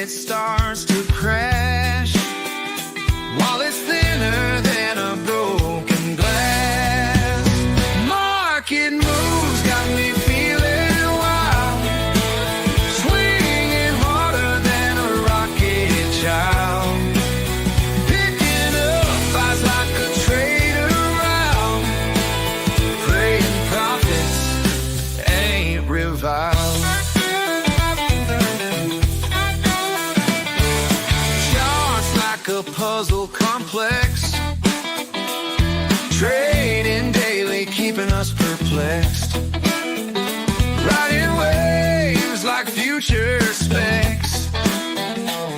market starts to crash, while it's thinner than a broken glass. Market moves got me feeling wild, swinging harder than a rocket child. Picking up odds like a trader around, praying profits ain't reviled. A puzzle complex, trading daily, keeping us perplexed. Riding waves like future specs.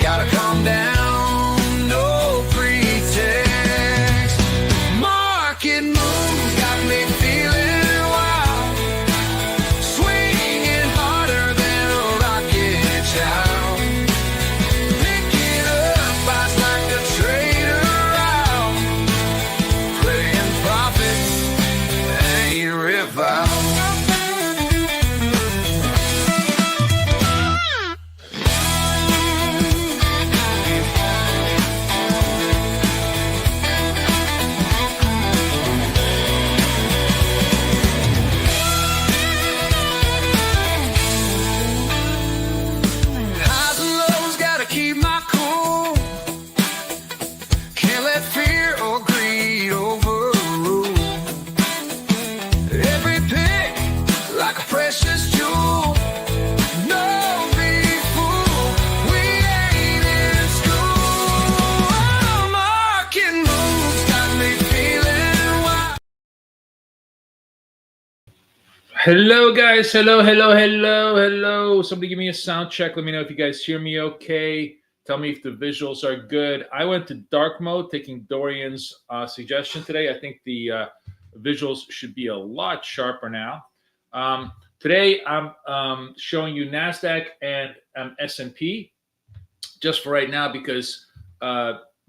Gotta calm down, no pretext. Market moves got me feeling wild, swinging harder than a rocket child. Hello, guys. Hello. Somebody give me a sound check. Let me know if you guys hear me okay. Tell me if the visuals are good. I went to dark mode, taking Dorian's suggestion today. I think the visuals should be a lot sharper now. Today, I'm showing you NASDAQ and S&P just for right now because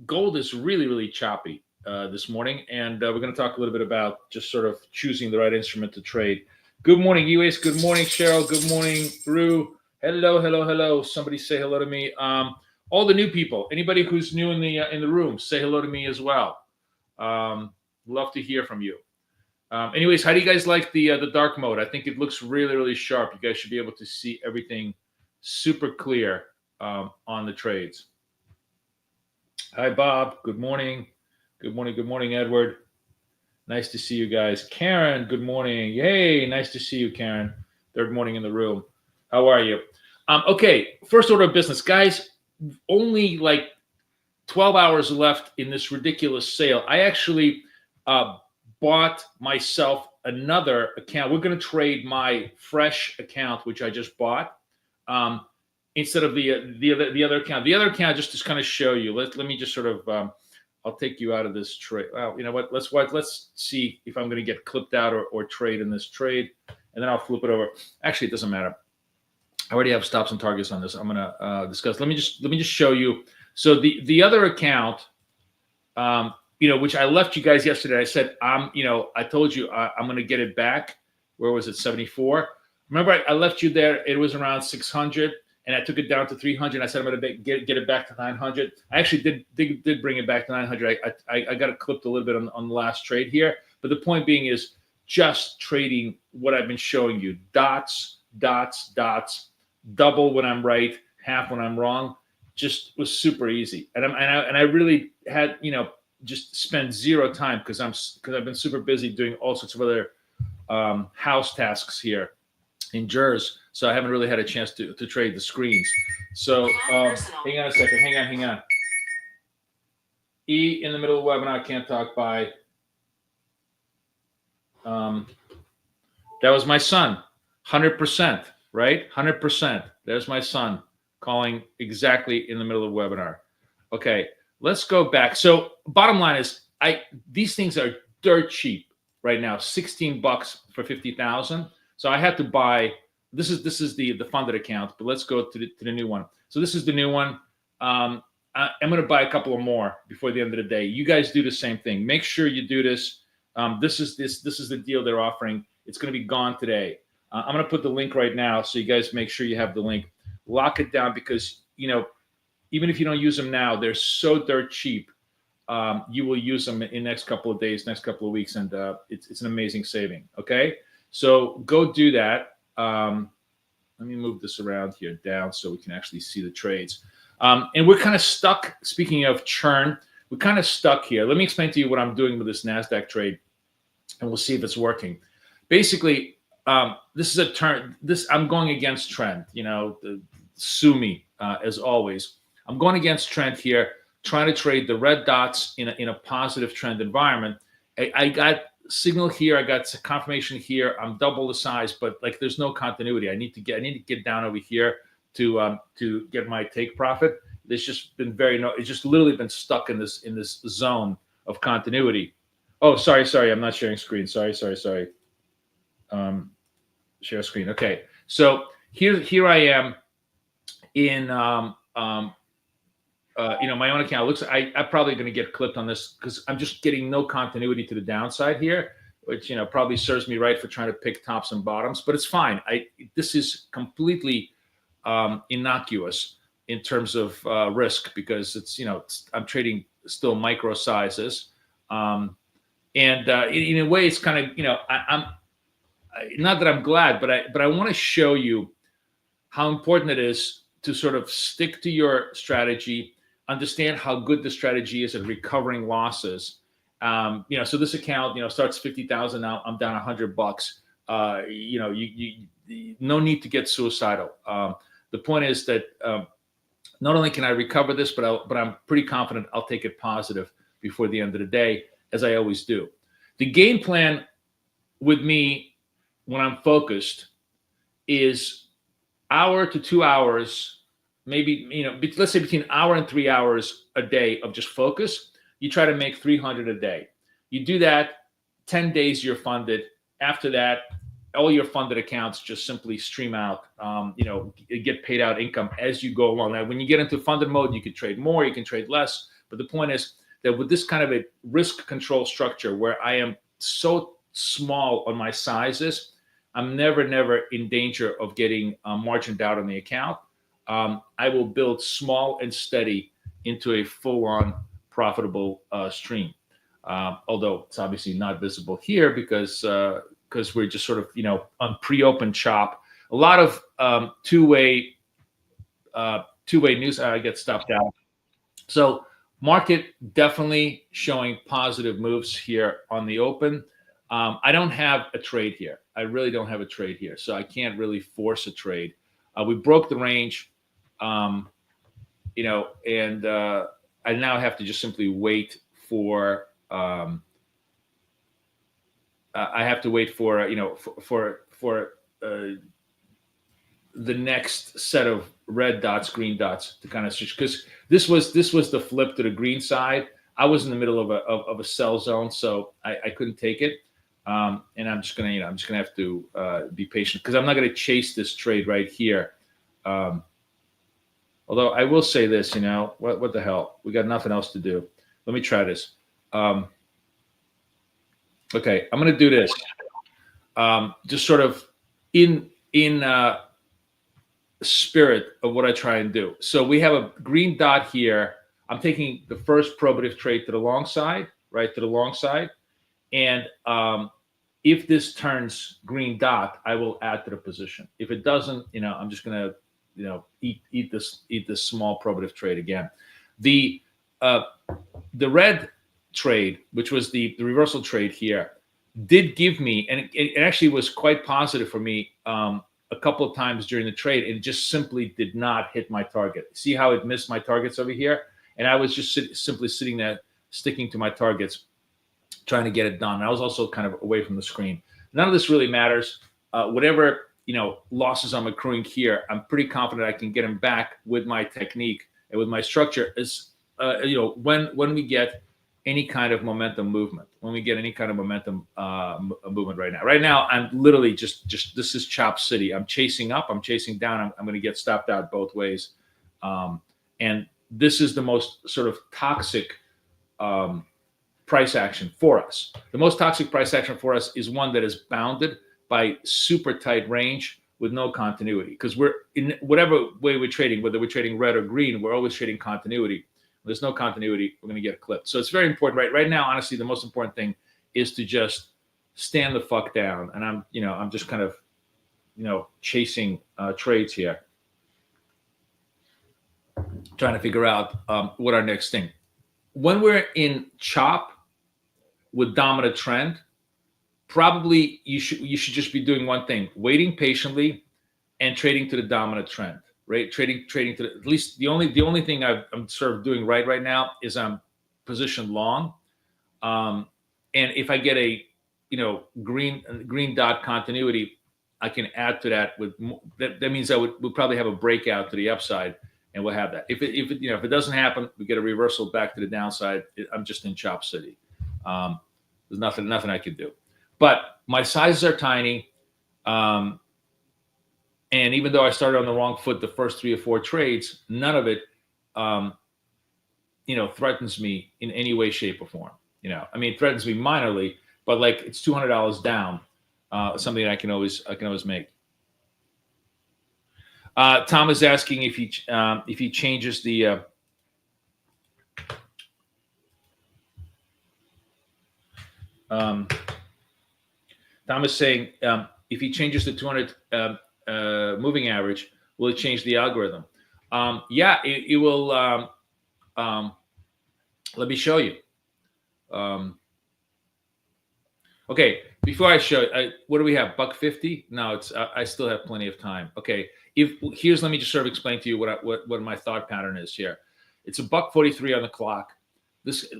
gold is really choppy this morning. And we're going to talk a little bit about just sort of choosing the right instrument to trade. Good morning, UAS. Good morning, Cheryl. Good morning, Brew. Hello. Somebody say hello to me. All the new people, anybody who's new in the room, say hello to me as well. Love to hear from you. Anyways, how do you guys like the dark mode? I think it looks really sharp. You guys should be able to see everything super clear on the trades. Hi, Bob. Good morning. Good morning, Edward. Nice to see you guys. Karen, good morning. Yay, nice to see you, Karen. Third morning in the room. How are you? Okay, first order of business. Guys, only like 12 hours left in this ridiculous sale. I actually bought myself another account. We're going to trade my fresh account, which I just bought, instead of the other account. The other account, just to kind of show you. Let me just sort of... I'll take you out of this trade. Well, you know what? Let's see if I'm going to get clipped out or trade in this trade, and then I'll flip it over. Actually, it doesn't matter. I already have stops and targets on this. I'm going to discuss. Let me just show you. So the other account, which I left you guys yesterday. I said I told you I'm going to get it back. Where was it? 74. Remember, I left you there. It was around 600. And I took it down to 300. I said I'm going to get it back to 900. I actually did bring it back to 900. I got it clipped a little bit on the last trade here. But the point being is just trading what I've been showing you. Dots, double when I'm right, half when I'm wrong. Just was super easy. And I really had just spent zero time because I've been super busy doing all sorts of other house tasks here in Jersey. So I haven't really had a chance to trade the screens. So hang on a second. Hang on. E in the middle of the webinar, can't talk by. That was my son. 100%, right? 100%. There's my son calling exactly in the middle of the webinar. Okay, let's go back. So bottom line is these things are dirt cheap right now. $16 for 50,000. So I had to buy. This is the funded account, but let's go to the new one. So this is the new one. I'm going to buy a couple of more before the end of the day. You guys do the same thing. Make sure you do this. This is the deal they're offering. It's going to be gone today. I'm going to put the link right now, so you guys make sure you have the link. Lock it down because even if you don't use them now, they're so dirt cheap. You will use them in next couple of days, next couple of weeks, and it's an amazing saving. Okay, so go do that. Let me move this around here down so we can actually see the trades. And we're kind of stuck. Speaking of churn, we're kind of stuck here. Let me explain to you what I'm doing with this NASDAQ trade, and we'll see if it's working. Basically, this is a turn. I'm going against trend. Sue me as always. I'm going against trend here, trying to trade the red dots in a positive trend environment. I got signal here. I got confirmation here. I'm double the size, but like there's no continuity. I need to get down over here to get my take profit. It's just been it's just literally been stuck in this zone of continuity. Oh, sorry. I'm not sharing screen. Sorry. Share screen. Okay. So here I am in my own account. It looks like I'm probably going to get clipped on this because I'm just getting no continuity to the downside here, which probably serves me right for trying to pick tops and bottoms, but it's fine. This is completely innocuous in terms of risk because I'm trading still micro sizes, and in a way it's kind of I'm not that I'm glad, but I want to show you how important it is to sort of stick to your strategy, understand how good the strategy is at recovering losses. So this account starts 50,000 now. I'm down $100. You no need to get suicidal. The point is that not only can I recover this, but I'm pretty confident I'll take it positive before the end of the day, as I always do. The game plan with me when I'm focused is hour to 2 hours, maybe, let's say between hour and 3 hours a day of just focus. You try to make 300 a day. You do that, 10 days you're funded. After that, all your funded accounts just simply stream out, get paid out income as you go along. Now, when you get into funded mode, you can trade more, you can trade less. But the point is that with this kind of a risk control structure where I am so small on my sizes, I'm never in danger of getting margined out on the account. I will build small and steady into a full-on profitable stream. Although it's obviously not visible here because we're just sort of on pre-open chop. A lot of two-way news. I get stopped out. So market definitely showing positive moves here on the open. I don't have a trade here. I really don't have a trade here, so I can't really force a trade. We broke the range, and I now have to just simply wait for. I have to wait for the next set of red dots, green dots to kind of switch, because this was the flip to the green side. I was in the middle of a sell zone, so I couldn't take it. And I'm just gonna have to be patient because I'm not gonna chase this trade right here. Although I will say this, what the hell? We got nothing else to do. Let me try this. Okay, I'm gonna do this. Just sort of in spirit of what I try and do. So we have a green dot here. I'm taking the first probative trade to the long side, right to the long side. And if this turns green dot, I will add to the position. If it doesn't, I'm just gonna, eat this small probative trade again. The red trade, which was the reversal trade here, did give me, and it actually was quite positive for me a couple of times during the trade. It just simply did not hit my target. See how it missed my targets over here? And I was just simply sitting there, sticking to my targets, trying to get it done. And I was also kind of away from the screen. None of this really matters. Whatever losses I'm accruing here, I'm pretty confident I can get them back with my technique and with my structure. Is when we get any kind of momentum movement, movement right now. Right now, I'm literally just this is chop city. I'm chasing up, I'm chasing down. I'm going to get stopped out both ways, and this is the most sort of toxic price action for us. The most toxic price action for us is one that is bounded by super tight range with no continuity, because we're in whatever way we're trading, whether we're trading red or green, we're always trading continuity. When there's no continuity, we're going to get clipped. So it's very important, right now. Honestly, the most important thing is to just stand the fuck down. And I'm just kind of chasing trades here, trying to figure out what our next thing. When we're in chop with dominant trend, probably you should just be doing one thing: waiting patiently and trading to the dominant trend, right? Trading to at least the only thing I'm sort of doing right now is I'm positioned long, and if I get a green dot continuity, I can add to that with that means we'll probably have a breakout to the upside, and we'll have that. If it doesn't happen, we get a reversal back to the downside. I'm just in chop city. There's nothing I can do. But my sizes are tiny, and even though I started on the wrong foot the first 3 or 4 trades, none of it, threatens me in any way, shape, or form. It threatens me minorly, but like it's $200 down, something that I can always make. Tom is asking if he changes the. Tom is saying if he changes the 200 moving average, will it change the algorithm? Yeah, it will. Let me show you. Okay, before I show, what do we have? $1.50? No, it's. I still have plenty of time. Okay, let me just sort of explain to you what my thought pattern is here. It's $1.43 on the clock.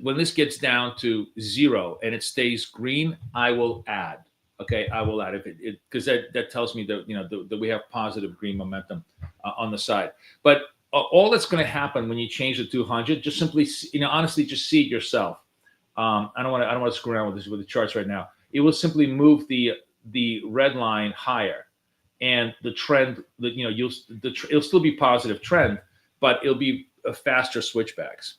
When this gets down to 0 and it stays green, I will add. Okay, I will add it because that tells me that that we have positive green momentum on the side. But all that's going to happen when you change the 200, just simply honestly, just see it yourself. I don't want to screw around with the charts right now. It will simply move the red line higher, and the trend it'll still be positive trend, but it'll be faster switchbacks.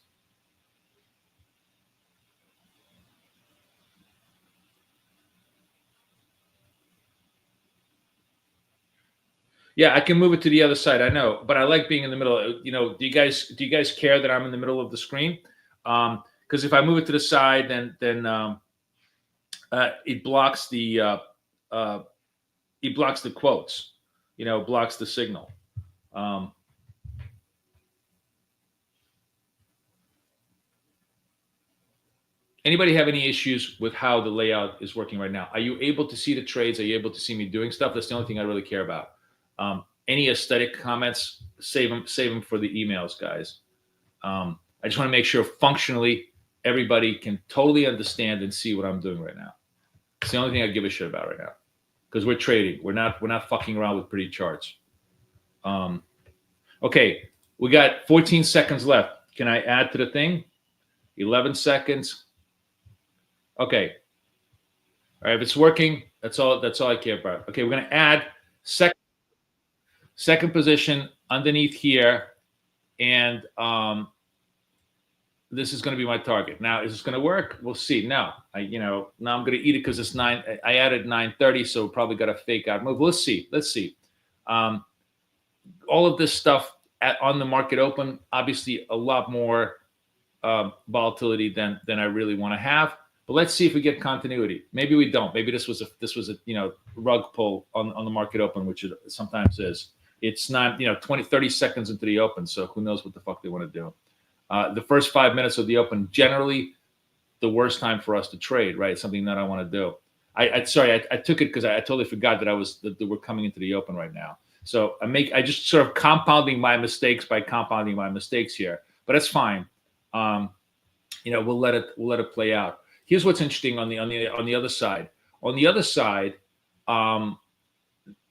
Yeah, I can move it to the other side. I know, but I like being in the middle. Do you guys care that I'm in the middle of the screen? Because if I move it to the side, then it blocks the quotes. Blocks the signal. Anybody have any issues with how the layout is working right now? Are you able to see the trades? Are you able to see me doing stuff? That's the only thing I really care about. Any aesthetic comments, save them for the emails, guys. I just want to make sure functionally everybody can totally understand and see what I'm doing right now. It's the only thing I give a shit about right now, because we're trading. We're not fucking around with pretty charts. Okay, we got 14 seconds left. Can I add to the thing? 11 seconds. Okay. All right, if it's working, that's all I care about. Okay, we're gonna add second position underneath here, and this is going to be my target. Now, is this going to work? We'll see. Now I'm going to eat it because it's 9. I added 9:30, so probably got a fake out move. Let's see. All of this stuff on the market open, obviously a lot more volatility than I really want to have. But let's see if we get continuity. Maybe we don't. Maybe this was a rug pull on the market open, which it sometimes is. It's not 30 seconds into the open, so who knows what the fuck they want to do. The first 5 minutes of the open, generally the worst time for us to trade, right? Something that I want to do. I took it because I totally forgot that we're coming into the open right now. So I just sort of compounding my mistakes by compounding my mistakes here, but it's fine. We'll let it play out. Here's what's interesting on the other side. On the other side,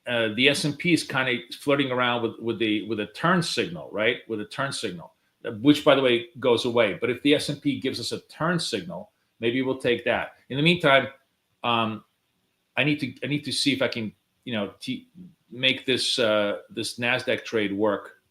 the S&P is kind of flirting around with a turn signal, right? With a turn signal, which by the way goes away. But if the S&P gives us a turn signal, maybe we'll take that. In the meantime, I need to see if I can make this Nasdaq trade work.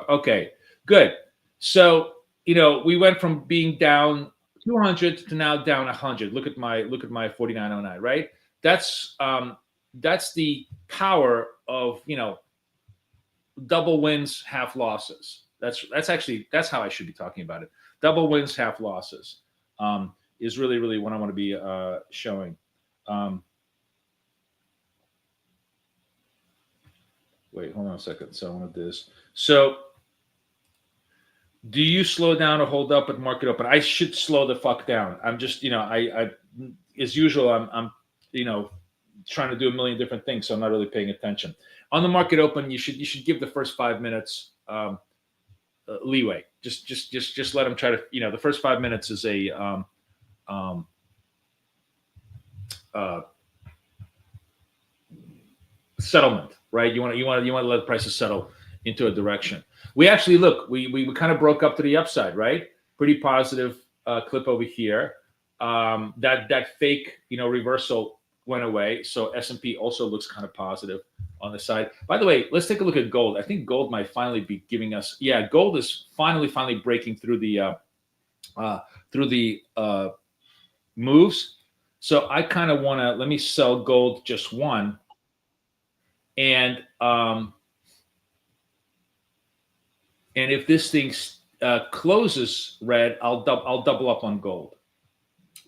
Okay, good. So we went from being down 200 to now down 100. Look at my 4909, right? That's the power of, double wins, half losses. That's how I should be talking about it. Double wins, half losses is really what I want to be showing. Um, wait, hold on a second. So I want to do this. So do you slow down or hold up at market open? I should slow the fuck down. I'm just, I as usual, I'm, trying to do a million different things, so I'm not really paying attention. On the market open, you should give the first 5 minutes leeway. Just let them try to, the first 5 minutes is a um, uh, settlement, right? You want to let prices settle into a direction. We actually look, we kind of broke up to the upside, right? Pretty positive clip over here. That fake, reversal went away. So S&P also looks kind of positive on the side. By the way, let's take a look at gold. I think gold might finally be giving us. Yeah, gold is finally breaking through the moves. So I kind of want to let me sell gold just one, and if this thing closes red, I'll double up on gold.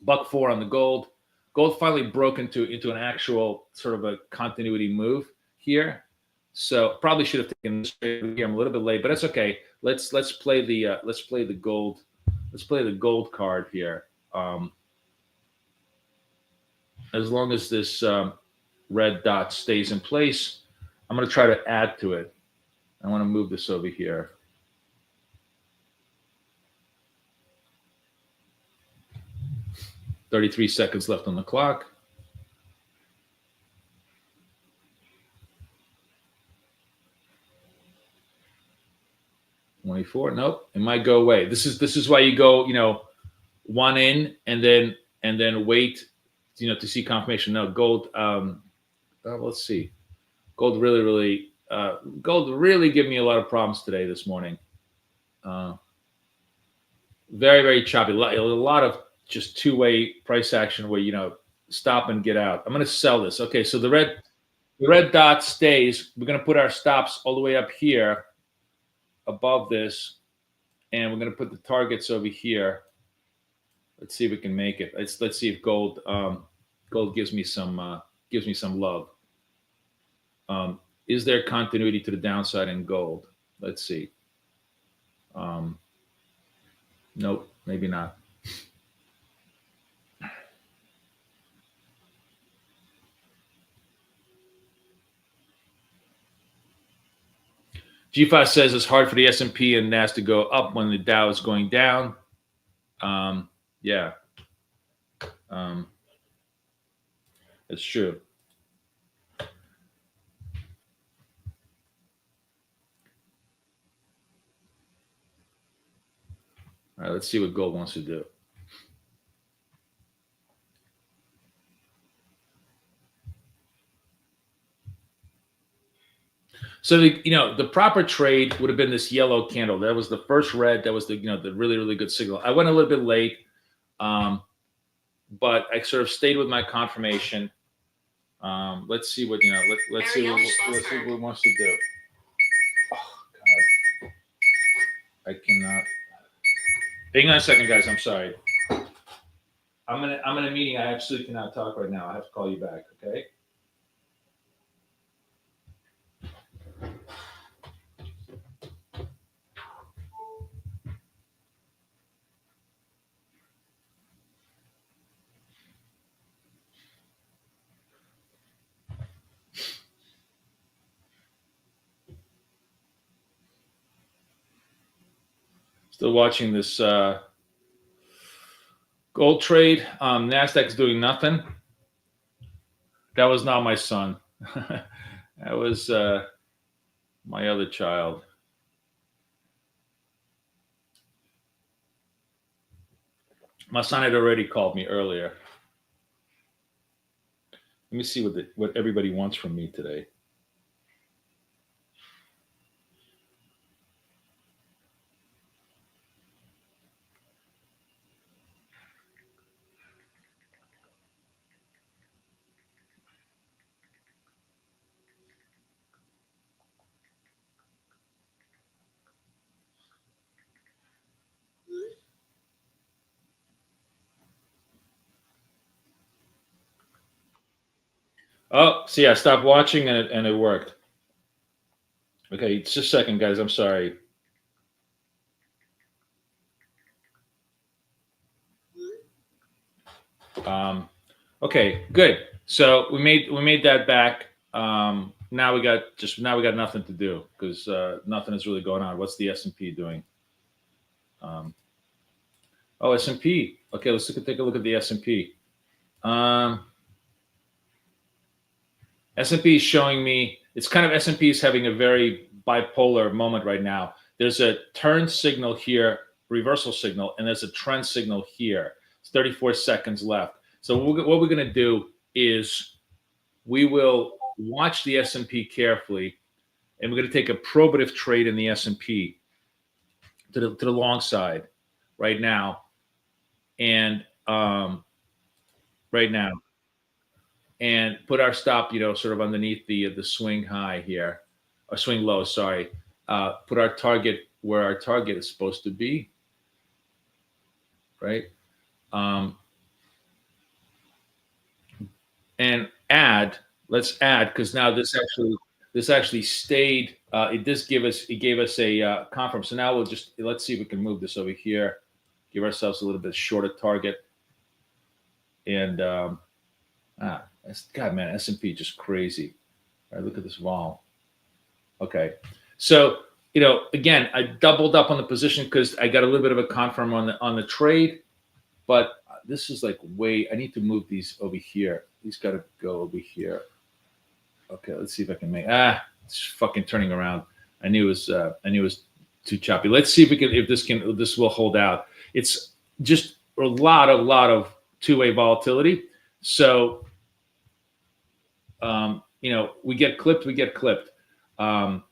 $1.04 on the gold. Gold finally broke into an actual sort of a continuity move here. So probably should have taken this trade here. I'm a little bit late, but that's okay. Let's play the gold. Let's play the gold card here. As long as this red dot stays in place, I'm going to try to add to it. I want to move this over here. 33 seconds left on the clock. $24. Nope, it might go away. This is why you go, one in and then wait, to see confirmation. No, gold. Let's see. Gold really gave me a lot of problems today, this morning. Very choppy. A lot of just two-way price action where stop and get out. I'm going to sell this. Okay, so the red dot stays. We're going to put our stops all the way up here above this, and we're going to put the targets over here. Let's see if we can make it. Let's see if gold gives me some love. Is there continuity to the downside in gold? Let's see. Nope, maybe not. G5 says it's hard for the S&P and NAS to go up when the Dow is going down. Yeah. It's true. All right, let's see what gold wants to do. So the proper trade would have been this yellow candle. That was the first red. That was the really good signal. I went a little bit late, but I sort of stayed with my confirmation. Let's see what let's see what it wants to do. Oh God, I cannot. Hang on a second, guys. I'm sorry. I'm in a meeting. I absolutely cannot talk right now. I have to call you back. Okay. Still watching this gold trade. Nasdaq is doing nothing. That was not my son. That was my other child. My son had already called me earlier. Let me see what everybody wants from me today. Oh, see, I stopped watching and it worked. Okay, just a second, guys. I'm sorry. Um, okay, good. So we made that back. Now we got nothing to do because nothing is really going on. What's the S&P doing? Um, oh, S&P. Okay, take a look at the S&P. Um, S&P is showing me it's kind of S&P is having a very bipolar moment right now. There's a turn signal here, reversal signal, and there's a trend signal here. It's 34 seconds left. So what we're going to do is we will watch the S&P carefully, and we're going to take a probative trade in the S&P to the long side right now, and right now, and put our stop, sort of underneath the swing high here, or swing low. Sorry, put our target where our target is supposed to be, right? Um, and add. Let's add because now this actually stayed. It gave us a confirm. So now let's see if we can move this over here, give ourselves a little bit shorter target, and God, man, S&P just crazy. All right, look at this vol. Okay, so again, I doubled up on the position because I got a little bit of a confirm on the trade, but this is like way. I need to move these over here. These got to go over here. Okay, let's see if I can make. It's fucking turning around. I knew it was too choppy. Let's see if this will hold out. It's just a lot of two-way volatility. So we get clipped. Um,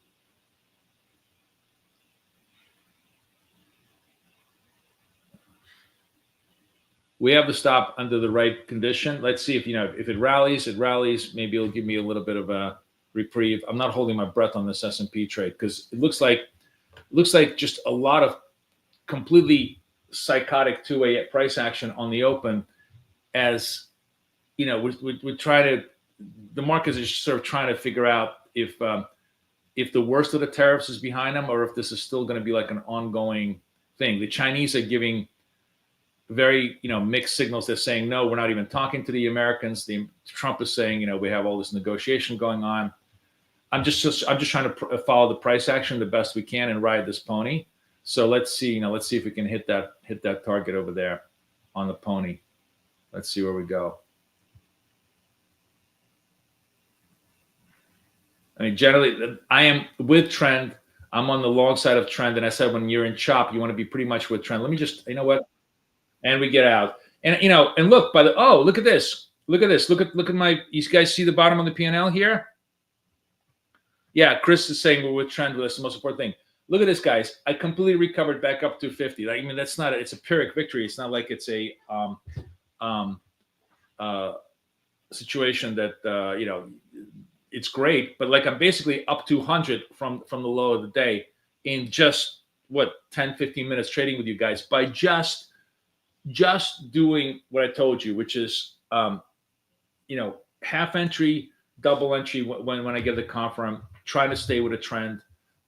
we have the stop under the right condition. Let's see if it rallies. It rallies. Maybe it'll give me a little bit of a reprieve. I'm not holding my breath on this S&P trade because it looks like just a lot of completely psychotic two-way price action on the open. As we're trying to. The markets are sort of trying to figure out if the worst of the tariffs is behind them or if this is still going to be like an ongoing thing. The Chinese are giving very mixed signals. They're saying no, we're not even talking to the Americans. Trump is saying we have all this negotiation going on. I'm just trying to follow the price action the best we can and ride this pony. So let's see if we can hit that target over there on the pony. Let's see where we go. I mean, generally, I am with trend. I'm on the long side of trend, and I said when you're in chop, you want to be pretty much with trend. Let me just, what? And we get out, and and look look at this, look at my. You guys see the bottom of the P&L here? Yeah, Chris is saying we're with trend. That's the most important thing. Look at this, guys. I completely recovered back up to 50. That's not. It's a Pyrrhic victory. It's not like it's a situation that it's great, but like I'm basically up 200 from the low of the day in just 10-15 minutes trading with you guys by just doing what I told you, which is half entry, double entry when I get the confirm, trying to stay with a trend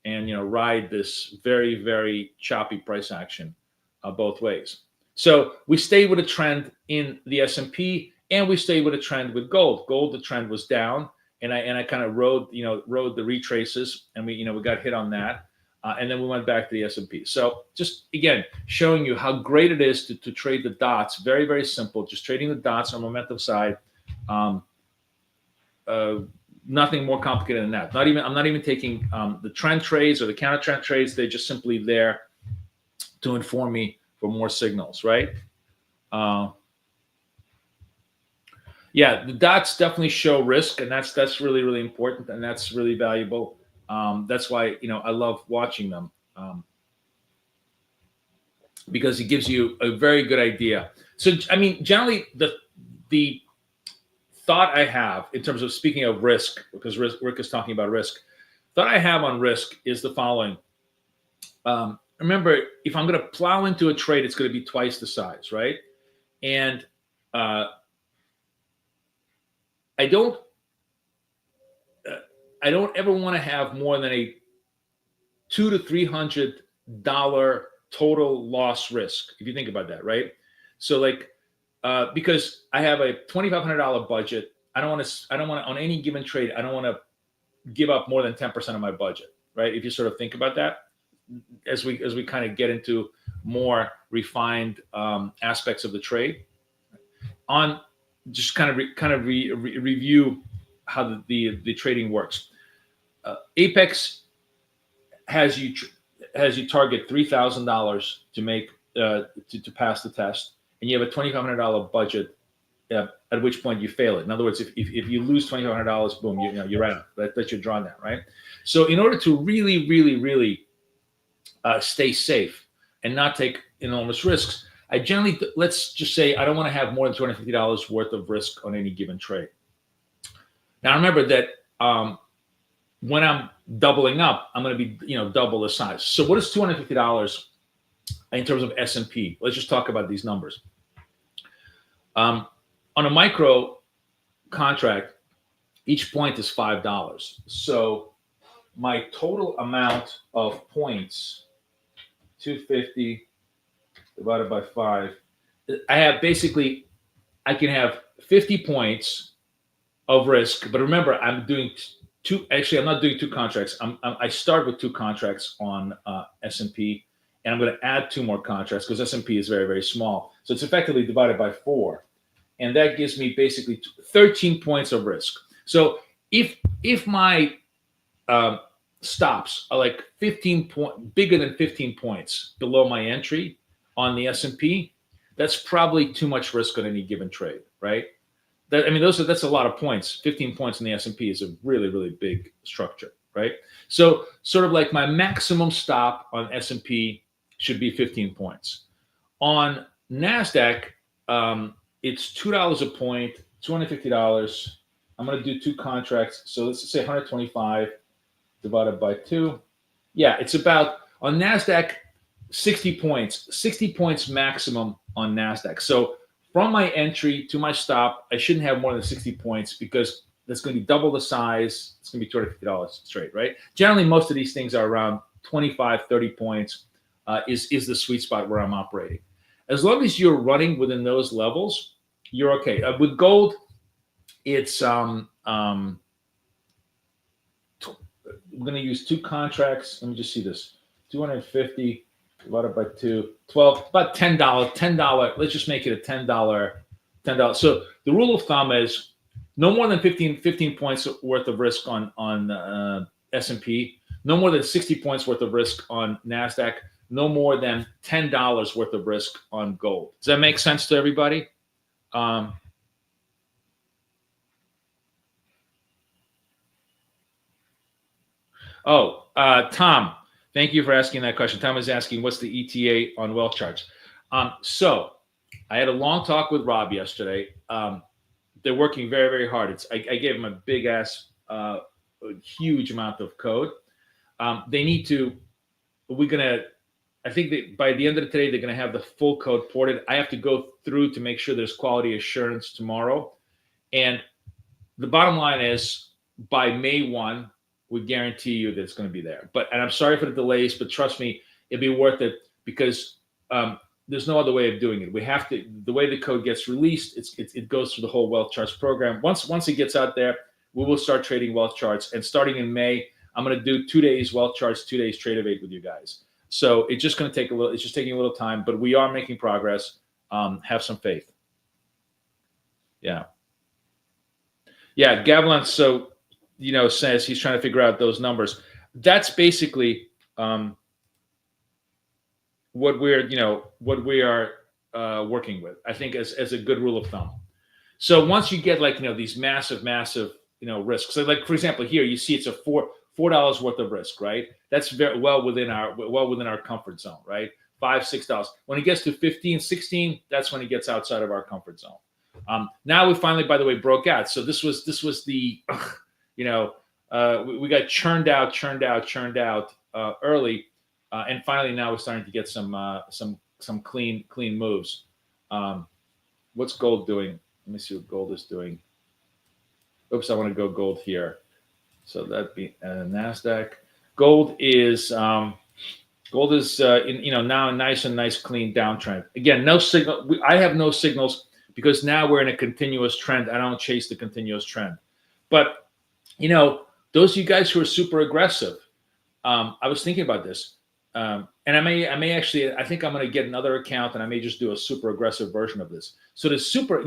and ride this very, very choppy price action both ways. So we stayed with a trend in the S&P and we stayed with a trend with gold. Gold, the trend was down. And I kind of rode the retraces, and we got hit on that, and then we went back to the S&P. So just again showing you how great it is to trade the dots. Very, very simple. Just trading the dots on momentum side. Nothing more complicated than that. I'm not even taking the trend trades or the counter trend trades. They're just simply there to inform me for more signals, right? Yeah, the dots definitely show risk, and that's really, really important, and that's really valuable. That's why I love watching them because it gives you a very good idea. So I mean, generally the thought I have in terms of speaking of risk, because Rick is talking about risk, thought I have on risk is the following. Remember, if I'm going to plow into a trade, it's going to be twice the size, right? And I don't I don't ever want to have more than a $200 to $300 total loss risk. If you think about that, right? So like, because I have a $2,500 budget, I don't want to on any given trade, I don't want to give up more than 10% of my budget, right? If you sort of think about that, as we kind of get into more refined aspects of the trade, on just kind of review how the trading works. Apex has you target $3,000 to make to pass the test, and you have a $2,500 budget. At which point you fail it. In other words, if you lose $2,500, boom, you're out. That's your drawdown, right? So in order to really stay safe and not take enormous risks, I generally, let's just say I don't want to have more than $250 worth of risk on any given trade. Now remember that when I'm doubling up, I'm going to be double the size. So what is $250 in terms of S&P? Let's just talk about these numbers. On a micro contract, each point is $5. So my total amount of points, 250 divided by 5, I have basically, I can have 50 points of risk. But remember, I'm doing I'm not doing two contracts. I start with two contracts on S&P, and I'm going to add two more contracts because S&P is very, very small. So it's effectively divided by 4. And that gives me basically 13 points of risk. So if my stops are like bigger than 15 points below my entry on the S&P, that's probably too much risk on any given trade, right? That's a lot of points. 15 points in the S&P is a really, really big structure, right? So sort of like my maximum stop on S&P should be 15 points. On NASDAQ, it's $2 a point, $250. I'm going to do two contracts. So let's just say 125 divided by 2. Yeah, it's about, on NASDAQ, 60 points maximum on NASDAQ. So from my entry to my stop, I shouldn't have more than 60 points because that's going to be double the size. It's going to be $250 straight, right? Generally, most of these things are around 25, 30 points is the sweet spot where I'm operating. As long as you're running within those levels, you're okay. With gold, it's we're going to use two contracts. Let me just see this: 250 divided by 2, 12, about $10. Let's just make it a $10. So the rule of thumb is no more than 15 points worth of risk on S&P, no more than 60 points worth of risk on NASDAQ, no more than $10 worth of risk on gold. Does that make sense to everybody? Tom, thank you for asking that question. Tom is asking, what's the ETA on wealth charts? So I had a long talk with Rob yesterday. They're working very, very hard. I gave them a big ass, huge amount of code. They need to, I think that by the end of the day, they're going to have the full code ported. I have to go through to make sure there's quality assurance tomorrow. And the bottom line is by May 1, we guarantee you that it's going to be there. And I'm sorry for the delays, but trust me, it'll be worth it because there's no other way of doing it. We have to, the way the code gets released, it goes through the whole wealth charts program. Once it gets out there, we will start trading wealth charts. And starting in May, I'm going to do 2 days wealth charts, 2 days Tradeovate with you guys. So it's just going to take it's just taking a little time, but we are making progress. Have some faith. Yeah. Gavlin, so, says he's trying to figure out those numbers. That's basically what we are working with, I think, as a good rule of thumb. So once you get these massive risks, so like, for example, here you see it's a $4 worth of risk, right? That's very well within our comfort zone, right? $5, $6. When it gets to 15, 16, that's when it gets outside of our comfort zone. Now we finally, by the way, broke out. So this was the, we got churned out early, and finally now we're starting to get some clean moves. What's gold doing? Let me see what gold is doing. Oops, I want to go gold here. So that'd be Nasdaq. Gold is now a nice clean downtrend. Again, no signal. I have no signals because now we're in a continuous trend. I don't chase the continuous trend. But those of you guys who are super aggressive, I was thinking about this, and I may actually. I think I'm going to get another account, and I may just do a super aggressive version of this. So the super,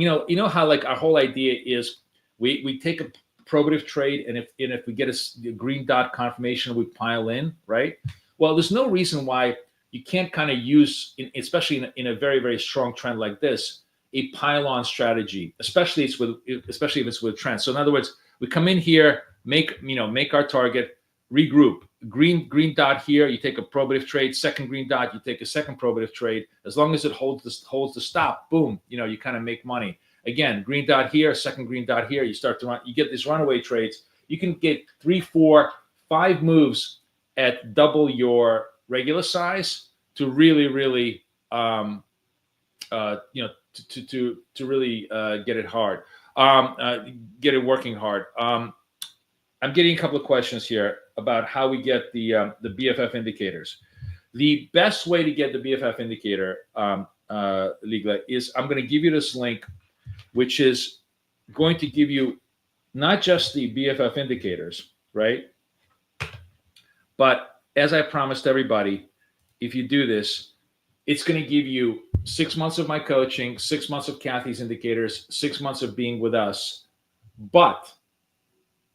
how like our whole idea is, we take a probative trade, and if we get a green dot confirmation, we pile in, right? Well, there's no reason why you can't kind of use, especially in a very, very strong trend like this, a pile-on strategy, especially if it's with trends. So in other words, we come in here, make our target, regroup. Green dot here, you take a probative trade. Second green dot, you take a second probative trade. As long as it holds the stop, boom, you kind of make money. Again, green dot here, second green dot here, you start to run. You get these runaway trades. You can get 3, 4, 5 moves at double your regular size to really, really, to really get it hard, get it working hard. I'm getting a couple of questions here about how we get the BFF indicators. The best way to get the BFF indicator, Ligla, is I'm going to give you this link, which is going to give you not just the BFF indicators, right? But as I promised everybody, if you do this, it's going to give you 6 months of my coaching, 6 months of Kathy's indicators, 6 months of being with us. But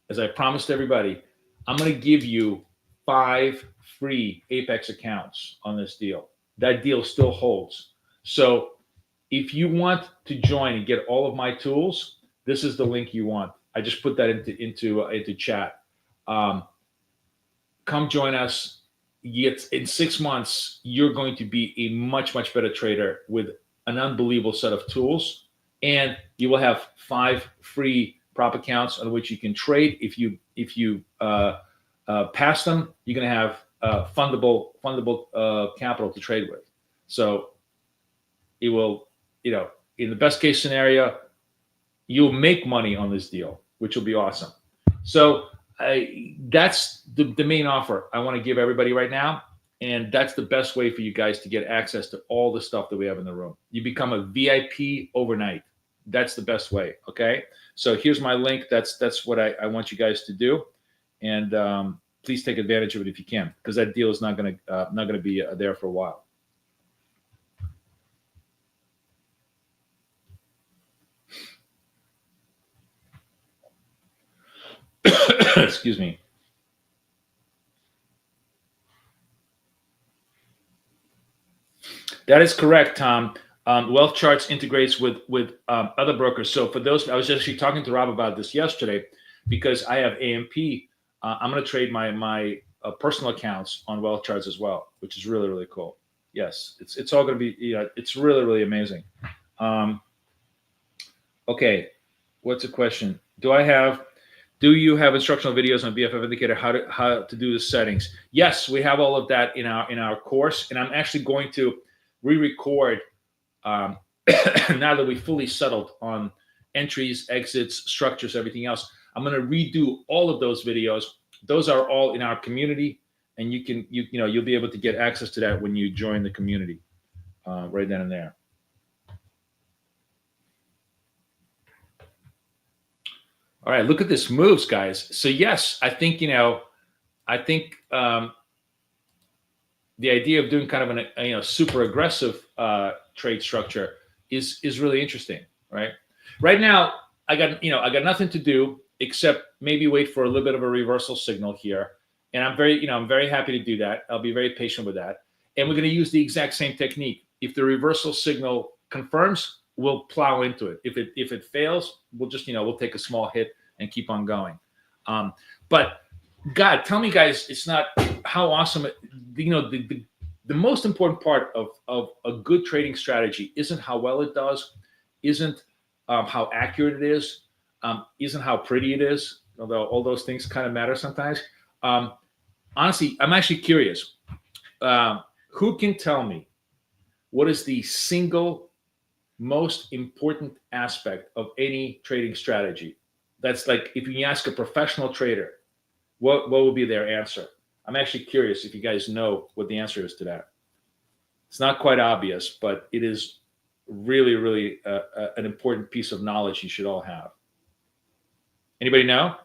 as I promised everybody, I'm going to give you 5 free Apex accounts on this deal. That deal still holds. So if you want to join and get all of my tools, this is the link you want. I just put that into chat. Come join us. In 6 months, you're going to be a much, much better trader with an unbelievable set of tools, and you will have 5 free prop accounts on which you can trade. If you pass them, you're going to have fundable capital to trade with. So it will, in the best case scenario, you'll make money on this deal, which will be awesome. So that's the main offer I want to give everybody right now. And that's the best way for you guys to get access to all the stuff that we have in the room. You become a VIP overnight. That's the best way. Okay. So here's my link. That's what I want you guys to do. And please take advantage of it if you can, because that deal is not going to be there for a while. Excuse me. That is correct, Tom. Wealth Charts integrates with other brokers. So for those, I was actually talking to Rob about this yesterday, because I have AMP. I'm going to trade my personal accounts on Wealth Charts as well, which is really, really cool. Yes, it's all going to be, it's really, really amazing. Okay, what's the question? Do you have instructional videos on BFF Indicator, how to do the settings? Yes, we have all of that in our course, and I'm actually going to re-record now that we fully settled on entries, exits, structures, everything else. I'm going to redo all of those videos. Those are all in our community, and you'll be able to get access to that when you join the community right then and there. All right, look at this moves, guys. So yes, I think the idea of doing kind of a super aggressive trade structure is really interesting, right? Right now, I got nothing to do except maybe wait for a little bit of a reversal signal here, and I'm very happy to do that. I'll be very patient with that, and we're going to use the exact same technique. If the reversal signal confirms, we'll plow into it. If it fails, we'll just we'll take a small hit and keep on going. But God, tell me, guys, it's not how awesome the most important part of a good trading strategy isn't how well it does, isn't how accurate it is, isn't how pretty it is, although all those things kind of matter sometimes. Honestly, I'm actually curious. Who can tell me what is the single most important aspect of any trading strategy? That's like if you ask a professional trader, what would be their answer? I'm actually curious if you guys know what the answer is to that. It's not quite obvious, but it is really, really an important piece of knowledge you should all have. Anybody know?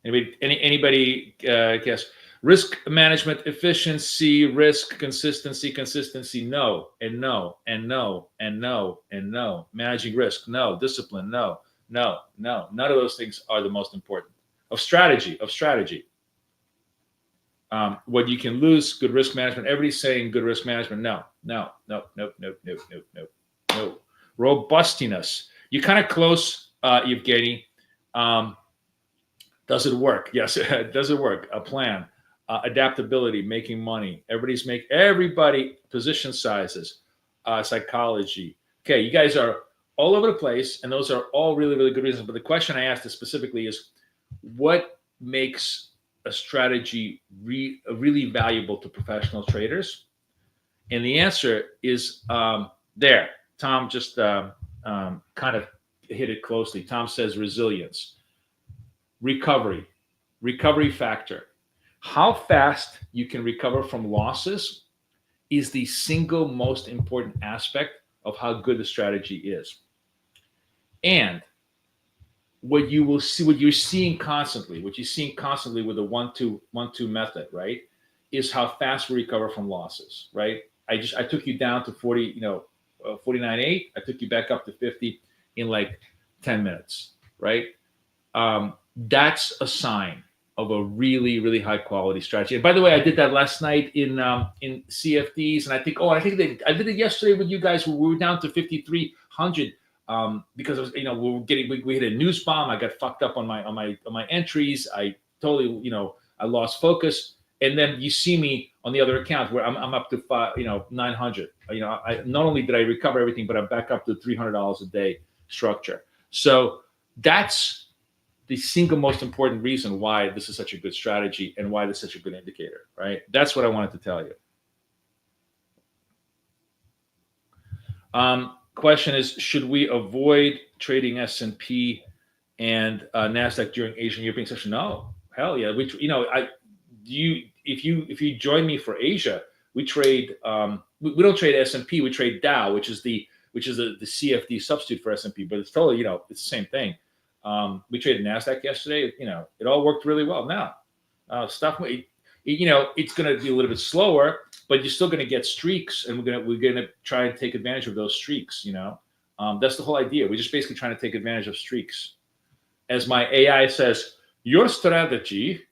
Anybody guess? Risk management, efficiency, risk, consistency, no, and no, and no, and no, and no. Managing risk, no. Discipline, no, no, no. None of those things are the most important. Of strategy. What you can lose, good risk management. Everybody's saying good risk management. No. Robustiness. You're kind of close, Evgeny. Does it work? Yes, does it work? A plan. Adaptability, making money. Everybody position sizes, psychology. Okay, you guys are all over the place, and those are all really, really good reasons. But the question I asked specifically is, what makes a strategy really valuable to professional traders? And the answer is there. Tom just kind of hit it closely. Tom says resilience, recovery factor. How fast you can recover from losses is the single most important aspect of how good the strategy is. And what you're seeing constantly with the 1-2 method, right, is how fast we recover from losses, right? I took you down to 49.8. I took you back up to 50 in like 10 minutes, right? That's a sign of a really, really high quality strategy. And by the way, I did that last night in CFDs, and I think I did it yesterday with you guys. We were down to 5,300 because we hit a news bomb. I got fucked up on my entries. I totally I lost focus, and then you see me on the other account where I'm up to 900. I not only did I recover everything, but I'm back up to $300 a day structure. So that's the single most important reason why this is such a good strategy and why this is such a good indicator, right? That's what I wanted to tell you. Question is, should we avoid trading S&P and NASDAQ during Asian and European session? No, hell yeah. If you join me for Asia, we trade. We don't trade S&P. We trade Dow, which is the CFD substitute for S&P, but it's totally it's the same thing. We traded NASDAQ yesterday. It all worked really well. Now, stuff. It's going to be a little bit slower, but you're still going to get streaks, and we're going to try and take advantage of those streaks. That's the whole idea. We're just basically trying to take advantage of streaks. As my AI says, your strategy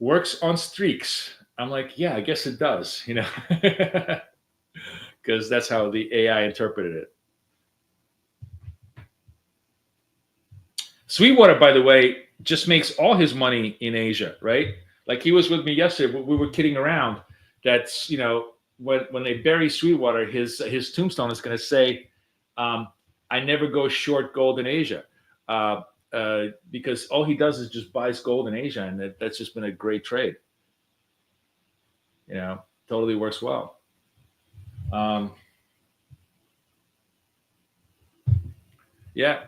works on streaks. I'm like, yeah, I guess it does. Because that's how the AI interpreted it. Sweetwater, by the way, just makes all his money in Asia, right? Like he was with me yesterday. We were kidding around. That's when they bury Sweetwater, his tombstone is going to say, "I never go short gold in Asia," because all he does is just buys gold in Asia, and that's just been a great trade. Totally works well. Yeah.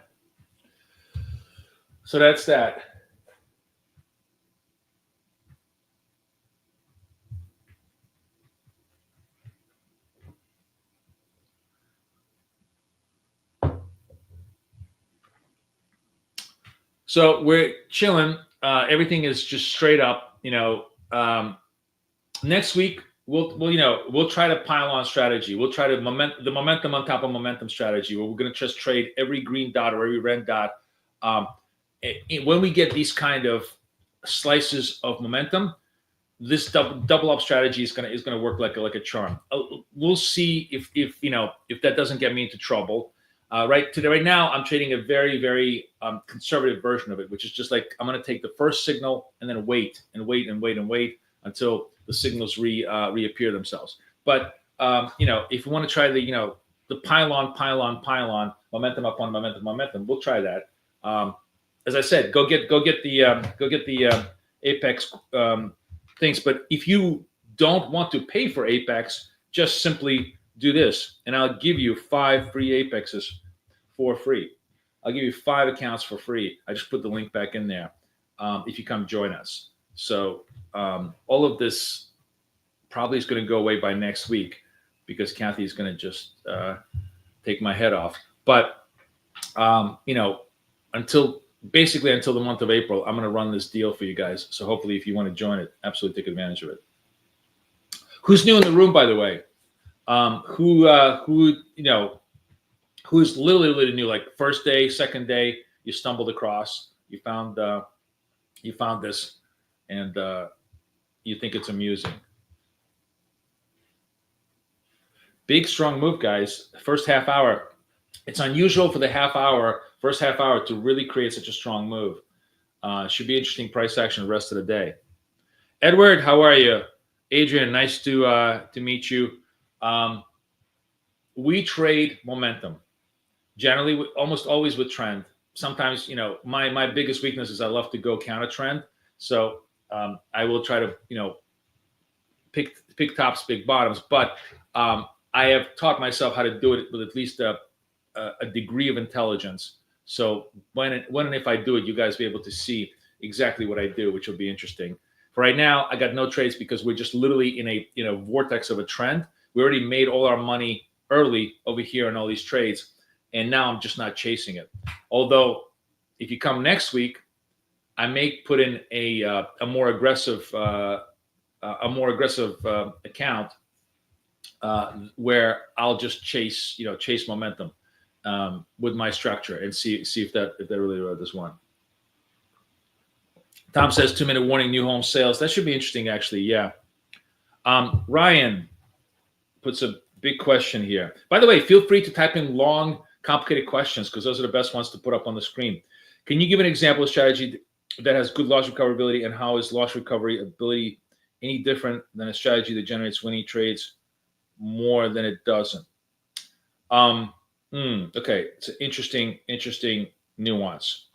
So that's that. So we're chilling. Everything is just straight up. Next week we'll try to pile on strategy. We'll try to the momentum on top of momentum strategy, where we're going to just trade every green dot or every red dot. When we get these kind of slices of momentum, this double up strategy is gonna work like a charm. We'll see if that doesn't get me into trouble. Right now, I'm trading a very, very conservative version of it, which is just like I'm gonna take the first signal and then wait until the signals reappear themselves. But if you want to try the pile on, momentum upon momentum, we'll try that. As I said, go get the Apex things. But if you don't want to pay for Apex, just simply do this, and I'll give you 5 free Apexes for free. I'll give you 5 accounts for free. I just put the link back in there. if you come join us. So all of this probably is going to go away by next week because Kathy is going to just take my head off. But until until the month of April, I'm going to run this deal for you guys. So hopefully, if you want to join it, absolutely take advantage of it. Who's new in the room, by the way? Who's literally new? Like first day, second day, you stumbled across, you found this, and you think it's amusing. Big strong move, guys. First half hour. It's unusual for the first half hour to really create such a strong move. Should be interesting price action the rest of the day. Edward, how are you? Adrian, nice to meet you. We trade momentum, generally, almost always with trend. Sometimes, my biggest weakness is I love to go counter trend. So I will try to, pick tops, big bottoms. But I have taught myself how to do it with at least a degree of intelligence. So when and if I do it, you guys will be able to see exactly what I do, which will be interesting. For right now, I got no trades because we're just literally in a vortex of a trend. We already made all our money early over here on all these trades, and now I'm just not chasing it. Although, if you come next week, I may put in a more aggressive account where I'll just chase momentum with my structure and see if that really does one. Tom says 2-minute warning, new home sales. That should be interesting, actually. Yeah. Ryan puts a big question here. By the way, feel free to type in long, complicated questions because those are the best ones to put up on the screen. Can you give an example of strategy that has good loss recoverability, and how is loss recovery ability any different than a strategy that generates winning trades more than it doesn't? Okay, it's an interesting nuance.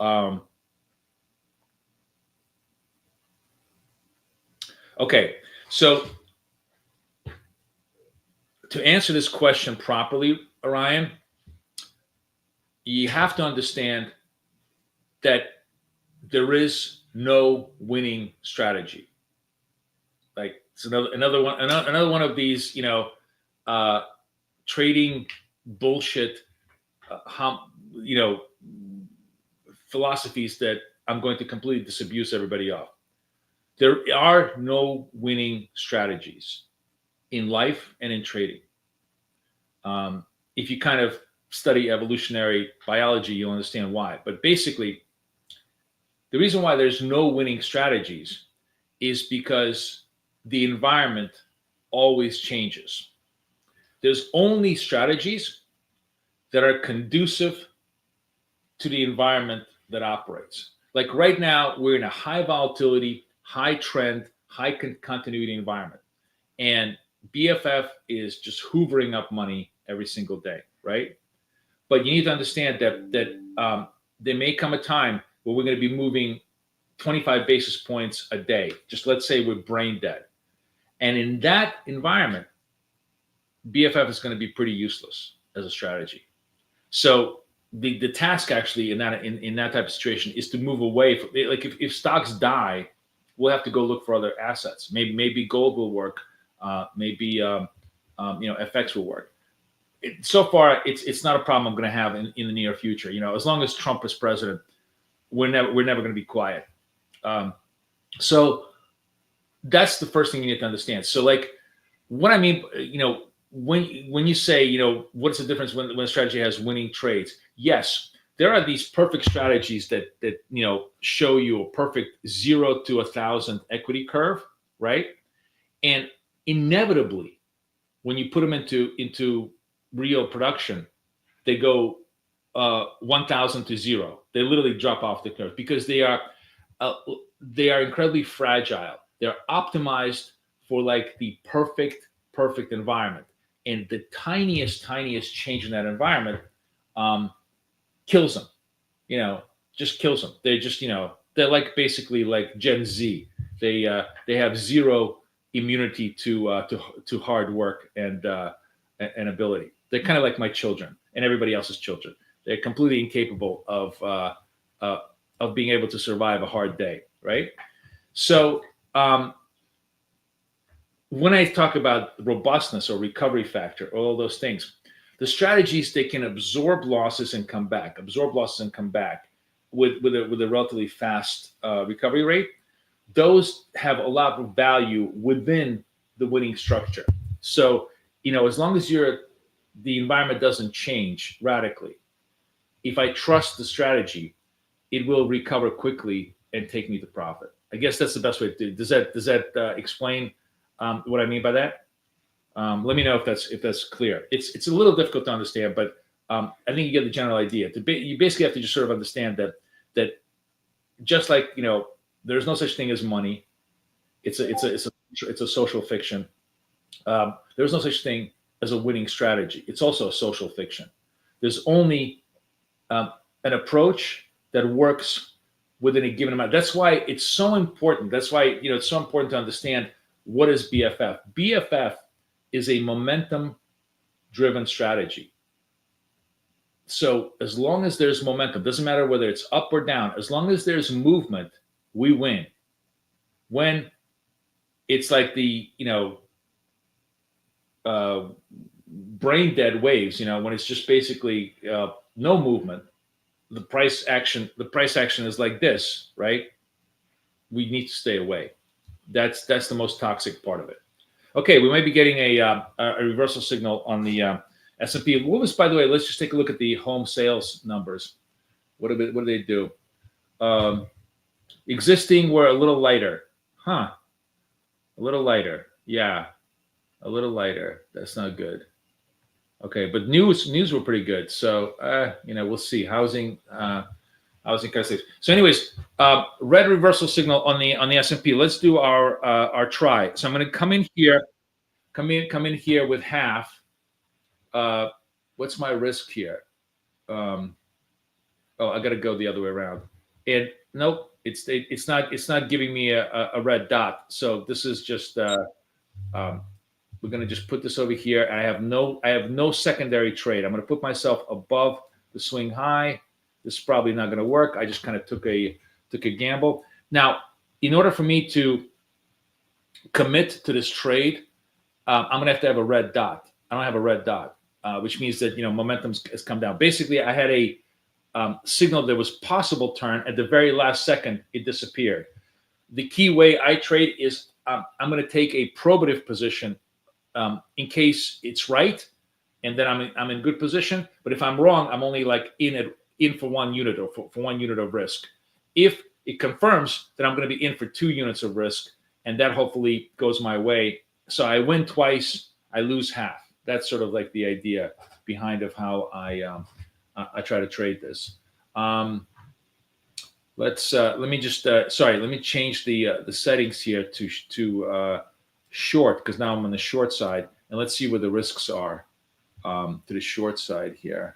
Okay, so to answer this question properly, Orion, you have to understand that there is no winning strategy. Like it's another one of these, trading bullshit, philosophies that I'm going to completely disabuse everybody of. There are no winning strategies in life and in trading. If you kind of study evolutionary biology, you'll understand why. But basically, the reason why there's no winning strategies is because the environment always changes. There's only strategies that are conducive to the environment that operates. Like right now, we're in a high volatility, high trend, high continuity environment. And BFF is just hoovering up money every single day, right? But you need to understand that there may come a time where we're going to be moving 25 basis points a day. Just let's say we're brain dead. And in that environment, BFF is going to be pretty useless as a strategy. So the task actually in that type of situation is to move away from, like, if stocks die, we'll have to go look for other assets. Maybe gold will work. Maybe FX will work. So far, it's not a problem I'm going to have in the near future. As long as Trump is president, we're never going to be quiet. So that's the first thing you need to understand. So, like, what I mean, when you say, what's the difference when a strategy has winning trades? Yes, there are these perfect strategies that show you a perfect 0 to 1,000 equity curve, right? And inevitably, when you put them into real production, they go 1,000 to 0. They literally drop off the curve because they are incredibly fragile. They're optimized for like the perfect environment, and the tiniest change in that environment kills them. Just kills them. They just they're like basically like Gen Z. They have zero immunity to hard work and ability. They're kind of like my children and everybody else's children. They're completely incapable of being able to survive a hard day. right? So when I talk about robustness or recovery factor, all those things, the strategies, they can absorb losses and come back, with a relatively fast recovery rate. Those have a lot of value within the winning structure. So, as long as the environment doesn't change radically, if I trust the strategy, it will recover quickly and take me to profit. I guess that's the best way to do it. Does that explain what I mean by that? Let me know if that's clear. It's a little difficult to understand, but I think you get the general idea. You basically have to just sort of understand that just like there's no such thing as money. It's a social fiction. There's no such thing as a winning strategy. It's also a social fiction. There's only an approach that works within a given amount. That's why it's so important. That's why it's so important to understand what is BFF. BFF is a momentum-driven strategy. So as long as there's momentum, doesn't matter whether it's up or down, as long as there's movement, we win. When it's like the brain dead waves, when it's just basically no movement, the price action is like this, right? We need to stay away. That's the most toxic part of it. Okay, we might be getting a reversal signal on the S&P. What was, by the way? Let's just take a look at the home sales numbers. What do they do? Existing were a little lighter, huh? A little lighter, yeah, a little lighter. That's not good. Okay, but news were pretty good. So we'll see. Housing kind of stays. So, anyways, red reversal signal on the S&P. Let's do our try. So I'm going to come in here with half. What's my risk here? I got to go the other way around. And nope, it's not giving me a red dot. So this is just we're going to just put this over here. I have no secondary trade. I'm going to put myself above the swing high. This is probably not going to work. I just kind of took a gamble. Now, in order for me to commit to this trade, I'm going to have a red dot. I don't have a red dot, which means that momentum has come down. Basically, I had a signal there was possible turn. At the very last second, it disappeared. The key way I trade is I'm going to take a probative position in case it's right, and then I'm in good position. But if I'm wrong, I'm only like in for 1 unit or for 1 unit of risk. If it confirms, then I'm going to be in for 2 units of risk, and that hopefully goes my way. So I win twice, I lose half. That's sort of like the idea behind of how I try to trade this. Let me change the settings here to short, because now I'm on the short side, and let's see where the risks are to the short side here.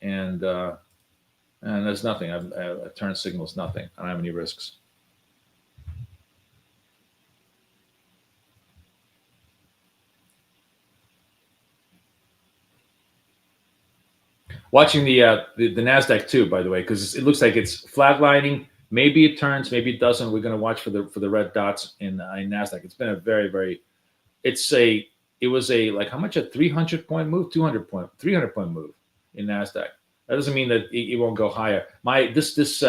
And there's nothing. A turn signal is nothing. I don't have any risks. Watching the Nasdaq too, by the way, because it looks like it's flatlining. Maybe it turns, maybe it doesn't. We're going to watch for the red dots in Nasdaq. It's been a very it was a like how much, a 300 point move, 300 point move in Nasdaq. That doesn't mean that it won't go higher. This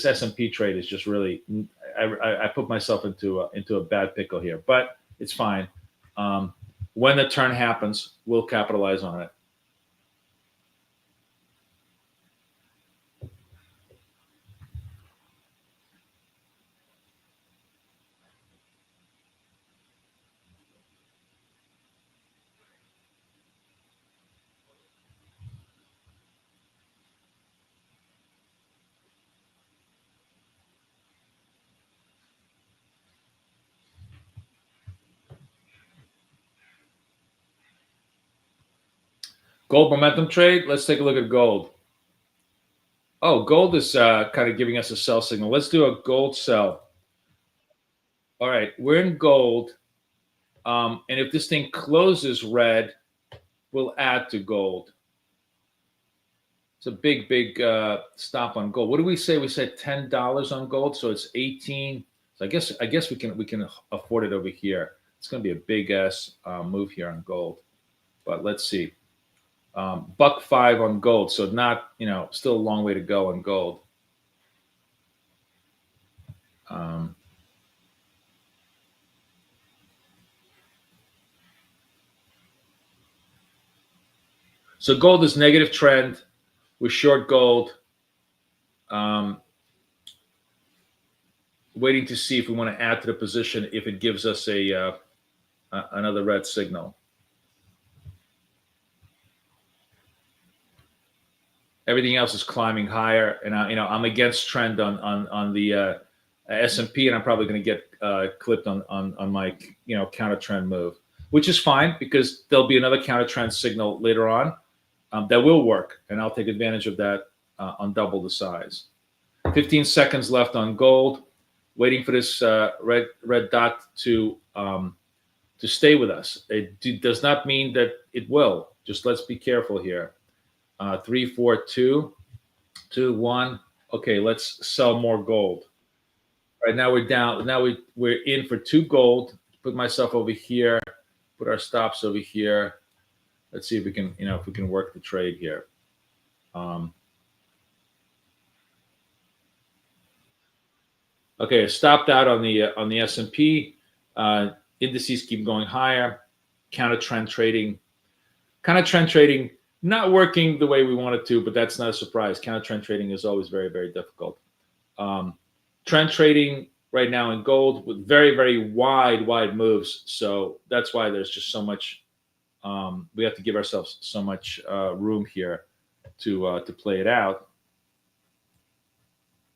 S&P trade is just really, I put myself into a bad pickle here, but it's fine. When the turn happens, we'll capitalize on it. Gold momentum trade. Let's take a look at gold. Oh, gold is kind of giving us a sell signal. Let's do a gold sell. All right, we're in gold. And if this thing closes red, we'll add to gold. It's a big stop on gold. What do we say? We said $10 on gold, so it's 18. So I guess we can afford it over here. It's going to be a big ass move here on gold. But let's see. $1.05 on gold, so not, still a long way to go on gold. So gold is negative trend. We're short gold. Waiting to see if we want to add to the position if it gives us another red signal. Everything else is climbing higher, and I'm against trend on the S&P, and I'm probably going to get clipped on my counter trend move, which is fine because there'll be another counter trend signal later on that will work, and I'll take advantage of that on double the size. 15 seconds left on gold. Waiting for this red dot to stay with us. It does not mean that it will. Just let's be careful here. 3, 4, 2, 2, 1. Okay, let's sell more gold. Right now we're down. Now we're in for 2 gold. Put myself over here. Put our stops over here. Let's see if we can, if we can work the trade here. Okay, stopped out on the S&P. Indices keep going higher. Counter trend trading. Counter trend trading not working the way we want it to, but that's not a surprise. Counter trend trading is always very, very difficult. Trend trading right now in gold with very, very wide moves. So that's why there's just so much. We have to give ourselves so much room here to play it out.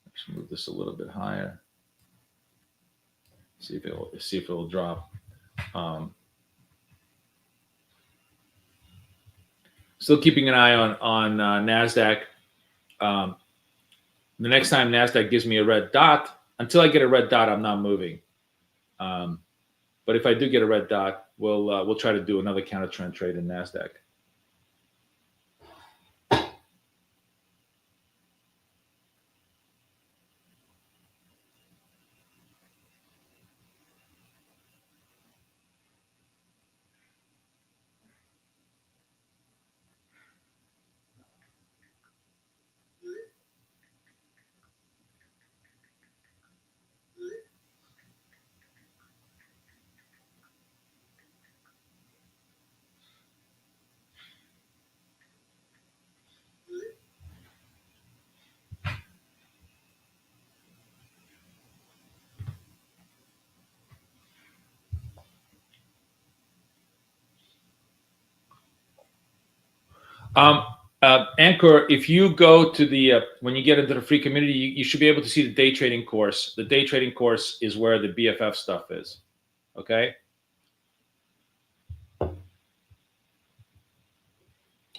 Let's move this a little bit higher. See if it'll drop. Still keeping an eye on Nasdaq. The next time Nasdaq gives me a red dot, until I get a red dot, I'm not moving. But if I do get a red dot, we'll try to do another counter trend trade in Nasdaq. Anchor, if you go to the when you get into the free community, you should be able to see the day trading course. The day trading course is where the BFF stuff is. Okay.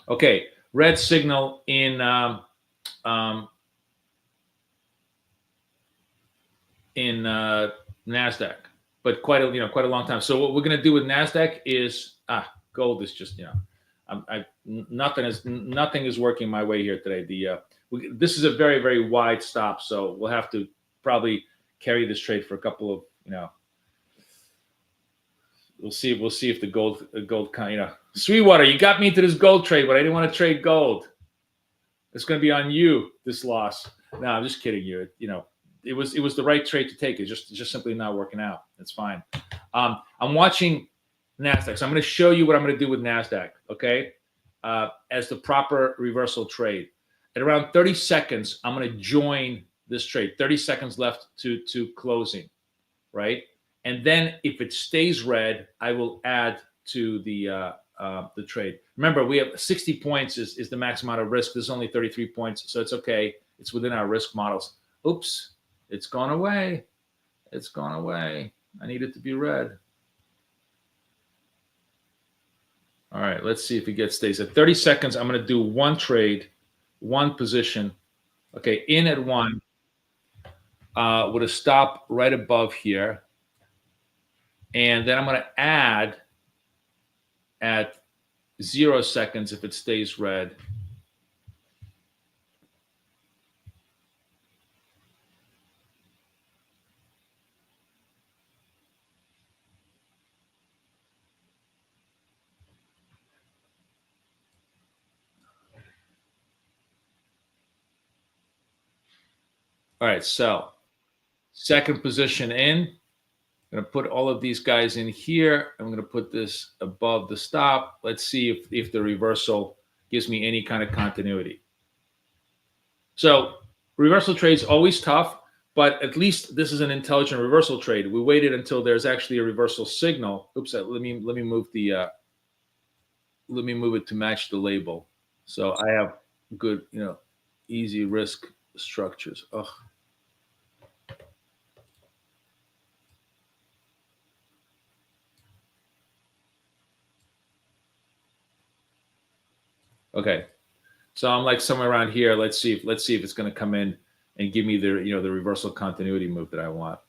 Okay. Red signal in Nasdaq, but quite a long time. So what we're going to do with Nasdaq is gold is just nothing is working my way here today. This is a very, very wide stop, so we'll have to probably carry this trade for a couple of we'll see if the gold Sweetwater, you got me into this gold trade, but I didn't want to trade gold. It's going to be on you, this loss. No, I'm just kidding you. It was the right trade to take. It's just simply not working out. It's fine. I'm watching Nasdaq, so I'm going to show you what I'm going to do with Nasdaq. Okay, as the proper reversal trade. At around 30 seconds, I'm going to join this trade. 30 seconds left to closing, right? And then if it stays red, I will add to the trade. Remember, we have 60 points is the max amount of risk. There's only 33 points, so it's okay. It's within our risk models. Oops, it's gone away. It's gone away. I need it to be red. All right, let's see if it stays at 30 seconds. I'm going to do one trade, one position. Okay, in at 1 with a stop right above here. And then I'm going to add at 0 seconds if it stays red. All right, so second position in. I'm going to put all of these guys in here. I'm going to put this above the stop. Let's see if the reversal gives me any kind of continuity. So reversal trade's always tough, but at least this is an intelligent reversal trade. We waited until there's actually a reversal signal. Oops, let me move the let me move it to match the label. So I have good, easy risk structures. Ugh. Okay. So I'm like somewhere around here. Let's see if it's going to come in and give me the the reversal continuity move that I want.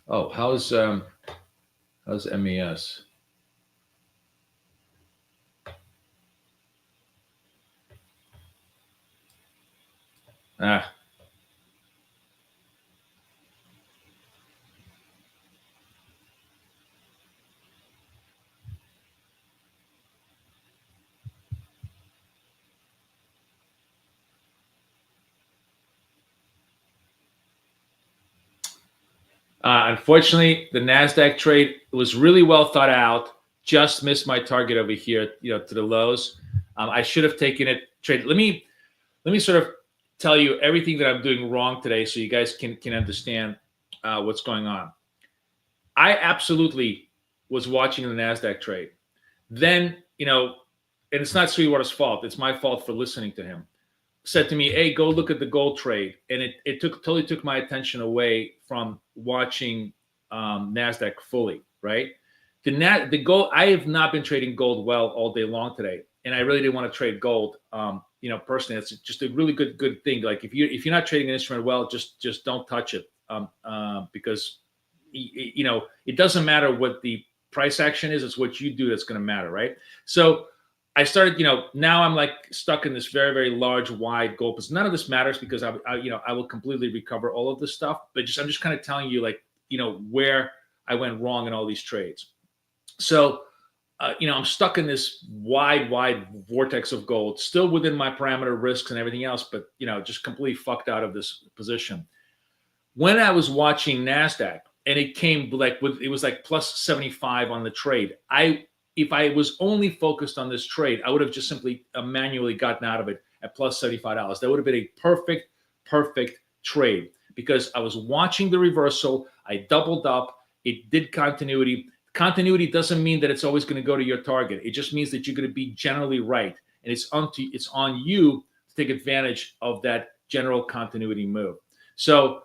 Oh, how's MES? Ah, unfortunately, the Nasdaq trade was really well thought out. Just missed my target over here, to the lows. I should have taken it trade. Let me sort of tell you everything that I'm doing wrong today, so you guys can understand what's going on. I absolutely was watching the Nasdaq trade. Then, and it's not Sweetwater's fault. It's my fault for listening to him. Said to me, "Hey, go look at the gold trade," and it totally took my attention away from watching Nasdaq fully. Right? The gold. I have not been trading gold well all day long today, and I really didn't want to trade gold. Personally, it's just a really good thing. Like if you're not trading an instrument well, just don't touch it, because it doesn't matter what the price action is. It's what you do that's going to matter, right? So I started, now I'm like stuck in this very, very large, wide goal. Because none of this matters because I will completely recover all of this stuff. But I'm just kind of telling you, like, where I went wrong in all these trades. So, I'm stuck in this wide vortex of gold, still within my parameter risks and everything else, but just completely fucked out of this position. When I was watching Nasdaq and it came it was like plus 75 on the trade, if I was only focused on this trade, I would have just simply manually gotten out of it at plus $75. That would have been a perfect trade because I was watching the reversal. I doubled up. It did continuity. Continuity doesn't mean that it's always going to go to your target. It just means that you're going to be generally right. And it's on you to take advantage of that general continuity move. So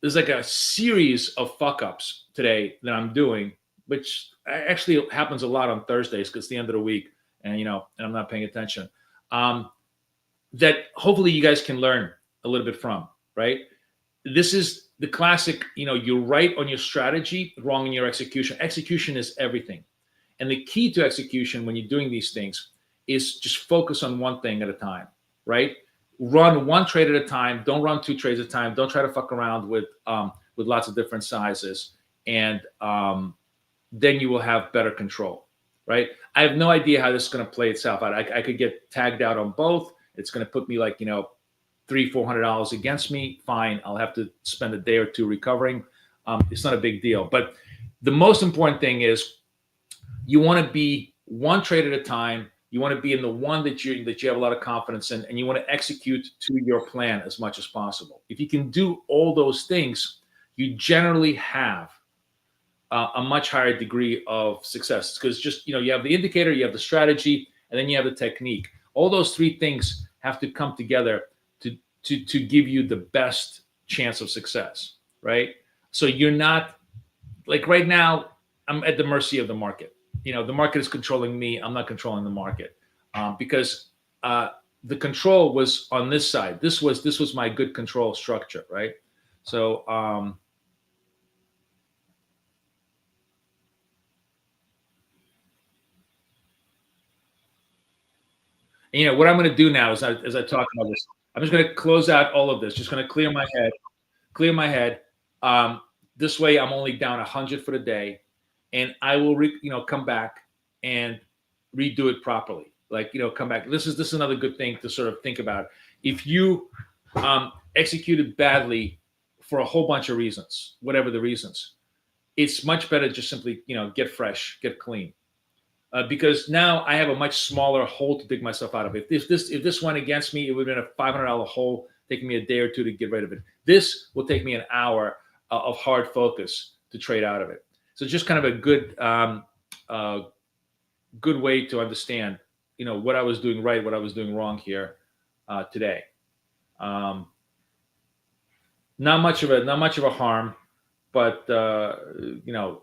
there's like a series of fuck ups today that I'm doing, which actually happens a lot on Thursdays because it's the end of the week and I'm not paying attention. That hopefully you guys can learn a little bit from, right? This is the classic, you're right on your strategy, wrong in your execution. Execution is everything. And the key to execution when you're doing these things is just focus on one thing at a time, right? Run one trade at a time. Don't run two trades at a time. Don't try to fuck around with lots of different sizes. And then you will have better control, right? I have no idea how this is going to play itself out. I could get tagged out on both. It's going to put me like, $300-400 against me. Fine. I'll have to spend a day or two recovering. It's not a big deal. But the most important thing is you want to be one trade at a time. You want to be in the one that you have a lot of confidence in, and you want to execute to your plan as much as possible. If you can do all those things, you generally have a much higher degree of success because just, you have the indicator, you have the strategy, and then you have the technique. All those three things have to come together to give you the best chance of success, right? So you're not like right now, I'm at the mercy of the market. The market is controlling me. I'm not controlling the market because the control was on this side. This was my good control structure, right? So what I'm going to do now is as I talk about this, I'm just going to close out all of this. Just going to clear my head. Clear my head. This way, I'm only down 100 for the day, and I will come back and redo it properly. Like come back. This is another good thing to sort of think about. If you executed badly for a whole bunch of reasons, whatever the reasons, it's much better just simply get fresh, get clean. Because now I have a much smaller hole to dig myself out of. If this went against me, it would have been a $500 hole, taking me a day or two to get rid of it. This will take me an hour of hard focus to trade out of it. So just kind of a good way to understand, what I was doing right, what I was doing wrong here today. Not much of a harm, but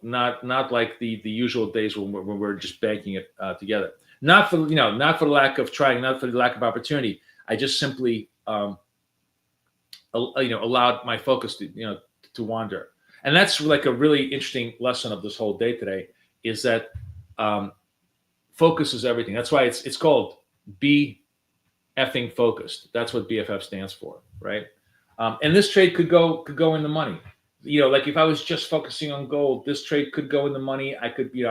not like the usual days when we're just banking it together. Not for the lack of trying, not for the lack of opportunity. I just simply allowed my focus to wander, and that's like a really interesting lesson of this whole day today. Is that focus is everything. That's why it's called be effing focused. That's what BFF stands for, right? And this trade could go in the money. Like if I was just focusing on gold, this trade could go in the money. I could be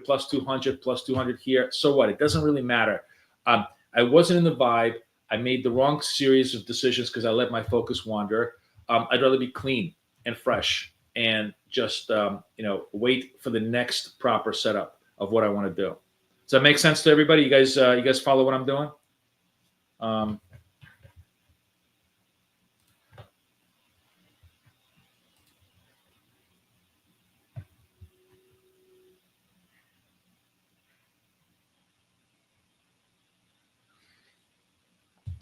plus 200 here. So what? It doesn't really matter. I wasn't in the vibe. I made the wrong series of decisions because I let my focus wander. I'd rather be clean and fresh and just wait for the next proper setup of what I want to do. Does that make sense to everybody? You guys follow what I'm doing?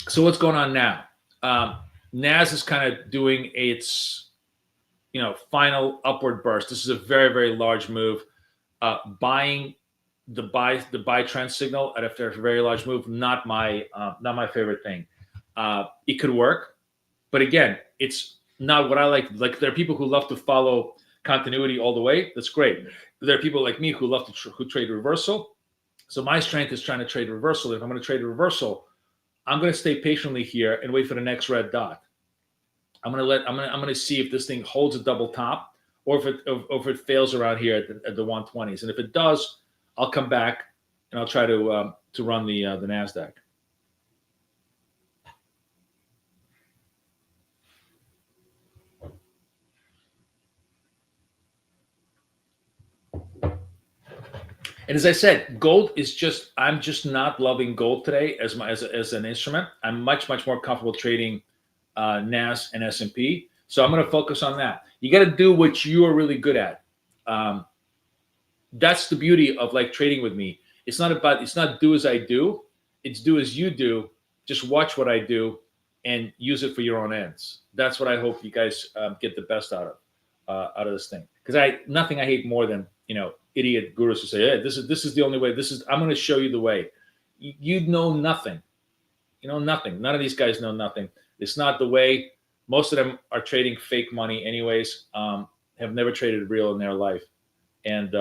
So what's going on now? NAS is kind of doing its final upward burst. This is a very, very large move. Buying the buy trend signal after a very large move, not my favorite thing. It could work, but again, it's not what I like. Like there are people who love to follow continuity all the way. That's great. There are people like me who love who trade reversal. So my strength is trying to trade reversal. If I'm going to trade a reversal, I'm going to stay patiently here and wait for the next red dot. I'm going to see if this thing holds a double top, or if it fails around here at the 120s. And if it does, I'll come back and I'll try to run the Nasdaq. And as I said, gold is I'm just not loving gold today as an instrument. I'm much more comfortable trading NAS and S&P. So I'm going to focus on that. You got to do what you are really good at. That's the beauty of like trading with me. It's not do as I do. It's do as you do. Just watch what I do and use it for your own ends. That's what I hope you guys get the best out of this thing. Because nothing I hate more than idiot gurus who say, "Hey, this is the only way. I'm going to show you the way." You know nothing. You know nothing. None of these guys know nothing. It's not the way. Most of them are trading fake money, anyways. Have never traded real in their life, and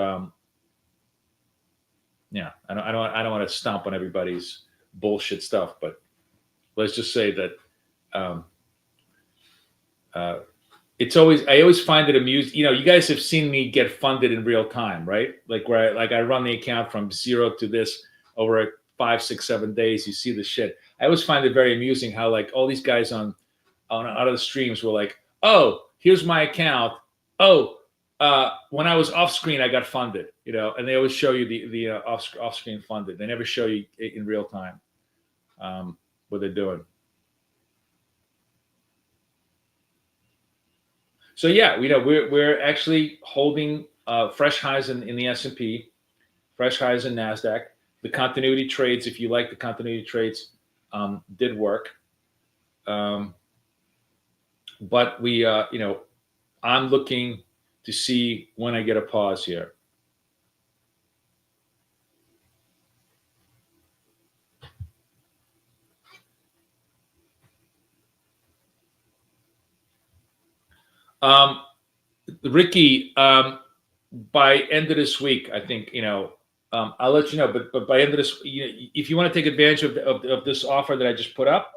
yeah, I don't want to stomp on everybody's bullshit stuff, but let's just say that I always find it amusing. You guys have seen me get funded in real time, right? Like where I run the account from 0 to this over 5, 6, 7 days. You see the shit. I always find it very amusing how like all these guys on out of the streams were like, "Oh, here's my account. Oh, when I was off screen, I got funded." And they always show you the off screen funded. They never show you in real time what they're doing. So yeah, we're actually holding fresh highs in the S&P, fresh highs in Nasdaq, the continuity trades, if you like the continuity trades, did work. But we, I'm looking to see when I get a pause here. Ricky, by end of this week, I think, I'll let you know. But by end of this, if you want to take advantage of this offer that I just put up,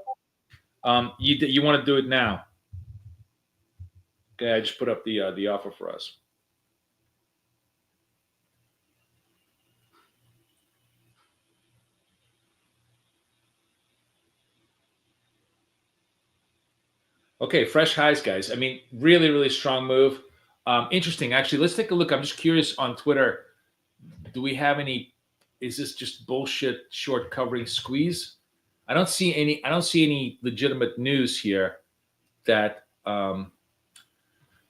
you want to do it now. Okay, I just put up the offer for us. Okay, fresh highs, guys. I mean, really, really strong move. Interesting. Actually, let's take a look. I'm just curious on Twitter. Do we have any? Is this just bullshit short covering squeeze? I don't see any legitimate news here that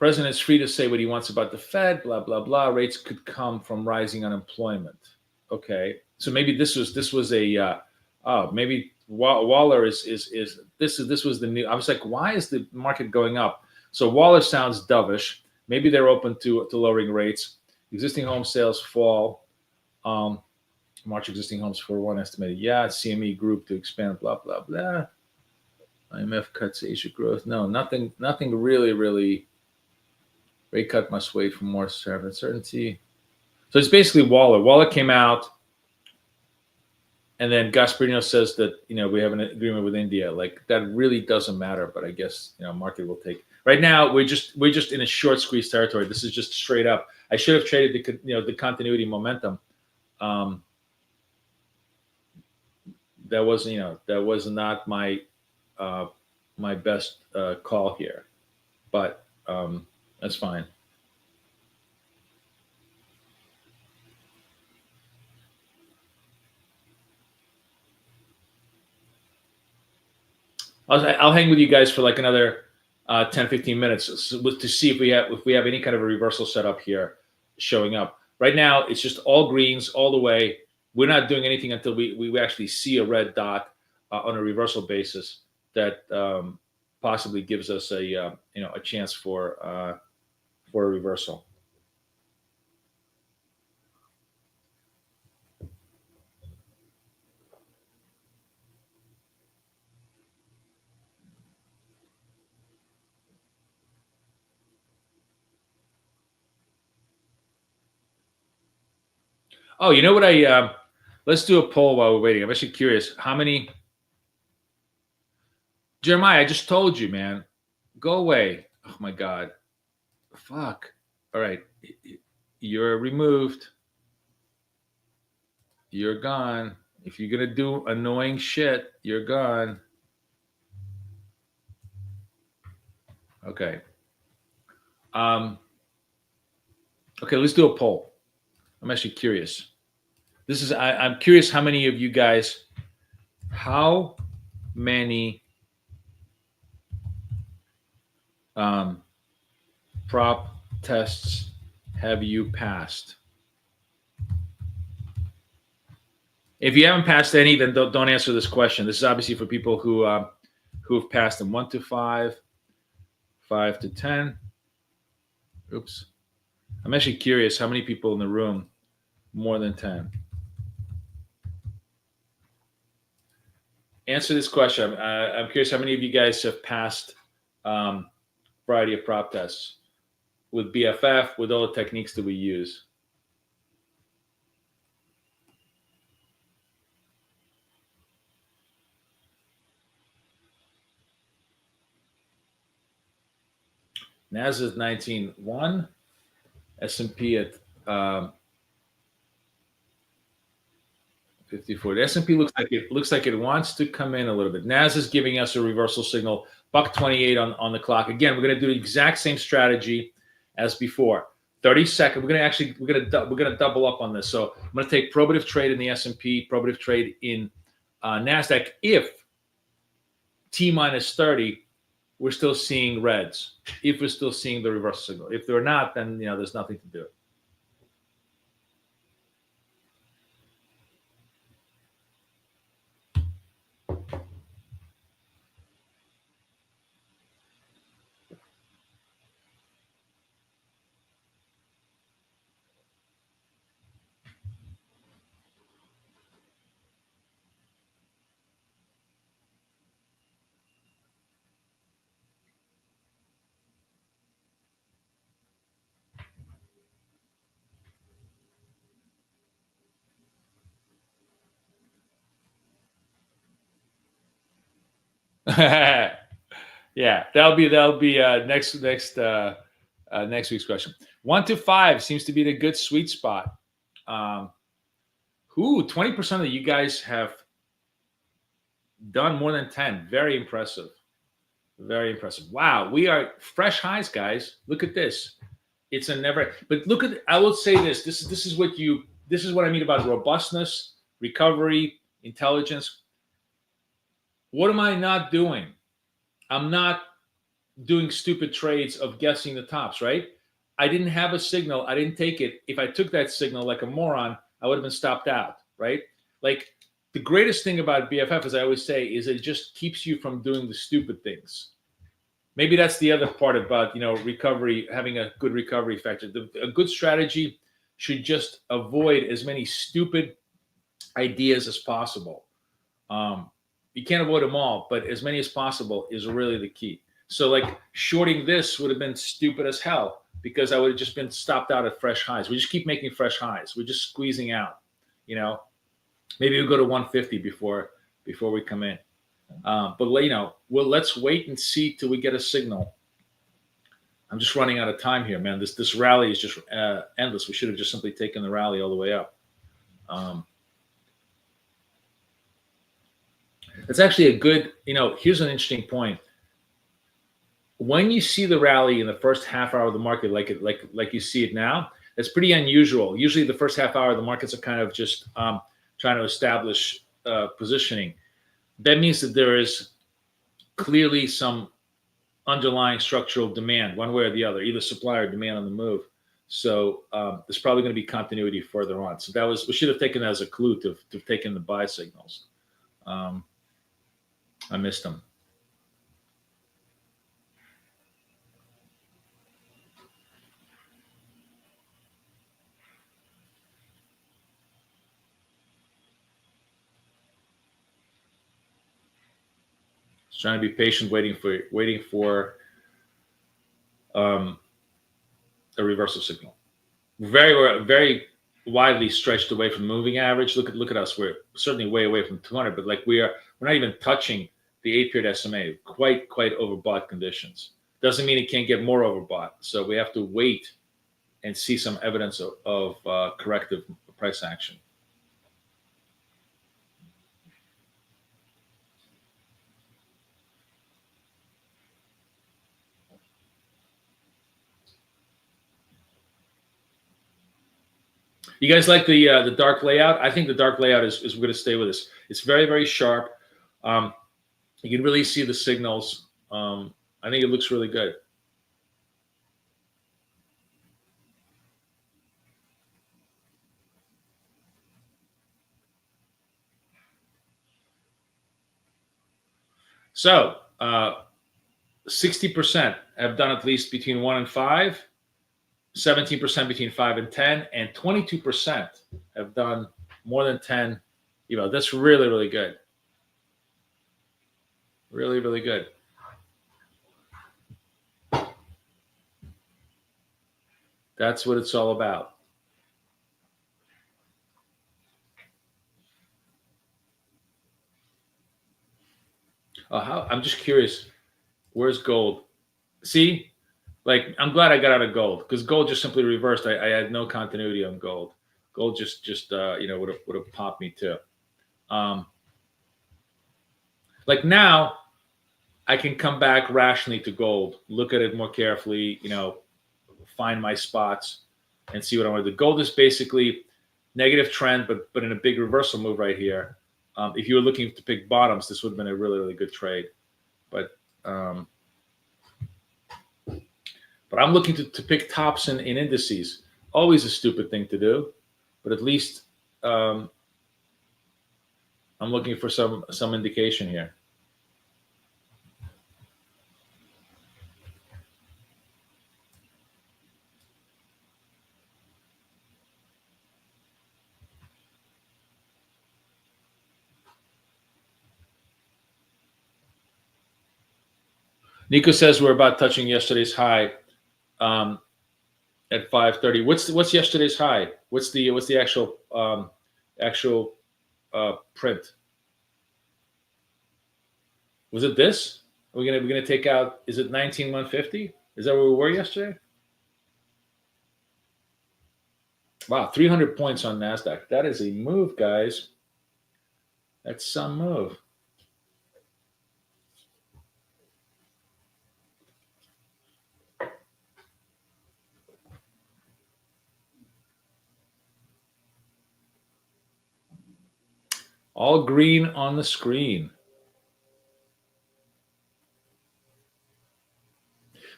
President is free to say what he wants about the Fed. Blah blah blah. Rates could come from rising unemployment. Okay, so maybe this was a maybe Waller is this was the new. I was like, why is the market going up? So Waller sounds dovish. Maybe they're open to lowering rates. Existing home sales fall. March existing homes for one estimated. Yeah, CME group to expand. Blah blah blah. IMF cuts Asia growth. No, nothing really. Rate cut must wait for more uncertainty. So it's basically Waller. Waller came out. And then Gasparino says that we have an agreement with India. Like that really doesn't matter, but I guess market will take. Right now we're just in a short squeeze territory. This is just straight up. I should have traded the continuity momentum. That was not my my best call here, but that's fine. I'll hang with you guys for like another 10, 15 minutes to see if we have any kind of a reversal setup here showing up. Right now, it's just all greens all the way. We're not doing anything until we actually see a red dot on a reversal basis that possibly gives us a chance for a reversal. Oh, you know what? Let's do a poll while we're waiting. I'm actually curious. How many? Jeremiah, I just told you, man. Go away. Oh my God. Fuck. All right. You're removed. You're gone. If you're gonna do annoying shit, you're gone. Okay. Okay, let's do a poll. I'm actually curious. I'm curious how many of you guys, how many prop tests have you passed? If you haven't passed any, then don't answer this question. This is obviously for people who have passed them 1 to 5, 5 to 10. Oops. I'm actually curious how many people in the room more than 10. Answer this question. I'm curious how many of you guys have passed variety of prop tests with BFF, with all the techniques that we use. NASDAQ 19.1, S&P at 54. The S&P looks like it wants to come in a little bit. NASDAQ is giving us a reversal signal. $128 on the clock. Again, we're going to do the exact same strategy as before. 30 seconds. We're gonna double up on this. So I'm going to take probative trade in the S&P, probative trade in NASDAQ. If T minus 30, we're still seeing reds. If we're still seeing the reversal signal. If they're not, then there's nothing to do. Yeah, that'll be next week's question. 1 to 5 seems to be the good sweet spot. Um, 20% of you guys have done more than 10. Very impressive. Very impressive. Wow, we are fresh highs, guys. Look at this. It's a never. But look at. I will say this. This is what you. This is what I mean about robustness, recovery, intelligence. What am I not doing? I'm not doing stupid trades of guessing the tops, right? I didn't have a signal. I didn't take it. If I took that signal like a moron, I would have been stopped out, right? Like the greatest thing about BFF, as I always say, is it just keeps you from doing the stupid things. Maybe that's the other part about recovery, having a good recovery factor. A good strategy should just avoid as many stupid ideas as possible. You can't avoid them all, but as many as possible is really the key. So like shorting this would have been stupid as hell because I would have just been stopped out at fresh highs. We just keep making fresh highs. We're just squeezing out, maybe we'll go to 150 before we come in. But let's wait and see till we get a signal. I'm just running out of time here, man. This rally is just endless. We should have just simply taken the rally all the way up. It's actually a good, here's an interesting point. When you see the rally in the first half hour of the market, like you see it now, that's pretty unusual. Usually the first half hour of the markets are kind of just trying to establish positioning. That means that there is clearly some underlying structural demand, one way or the other, either supply or demand on the move. So there's probably going to be continuity further on. So we should have taken that as a clue to have taken the buy signals. I missed them. Just trying to be patient, waiting for a reversal signal. Very, very widely stretched away from the moving average. Look at us. We're certainly way away from 200, but we're not even touching the 8-period SMA. Quite overbought conditions. Doesn't mean it can't get more overbought. So we have to wait and see some evidence of corrective price action. You guys like the dark layout? I think the dark layout is going to stay with us. It's very, very sharp. You can really see the signals. I think it looks really good. So 60% have done at least between 1 and 5. 17% between 5 and 10, and 22% have done more than 10. That's really, really good. Really, really good. That's what it's all about. I'm just curious. Where's gold? See? I'm glad I got out of gold because gold just simply reversed. I had no continuity on gold. Gold just would have popped me too. Now, I can come back rationally to gold, look at it more carefully, find my spots and see what I want to do. Gold is basically negative trend, but in a big reversal move right here. If you were looking to pick bottoms, this would have been a really, really good trade. But I'm looking to pick tops in indices. Always a stupid thing to do, but at least I'm looking for some indication here. Nico says we're about touching yesterday's high at 530. What's yesterday's high? What's the actual print? Was it this? We're gonna take out? Is it 19,150? Is that where we were yesterday? Wow, 300 points on Nasdaq. That is a move, guys. That's some move. All green on the screen.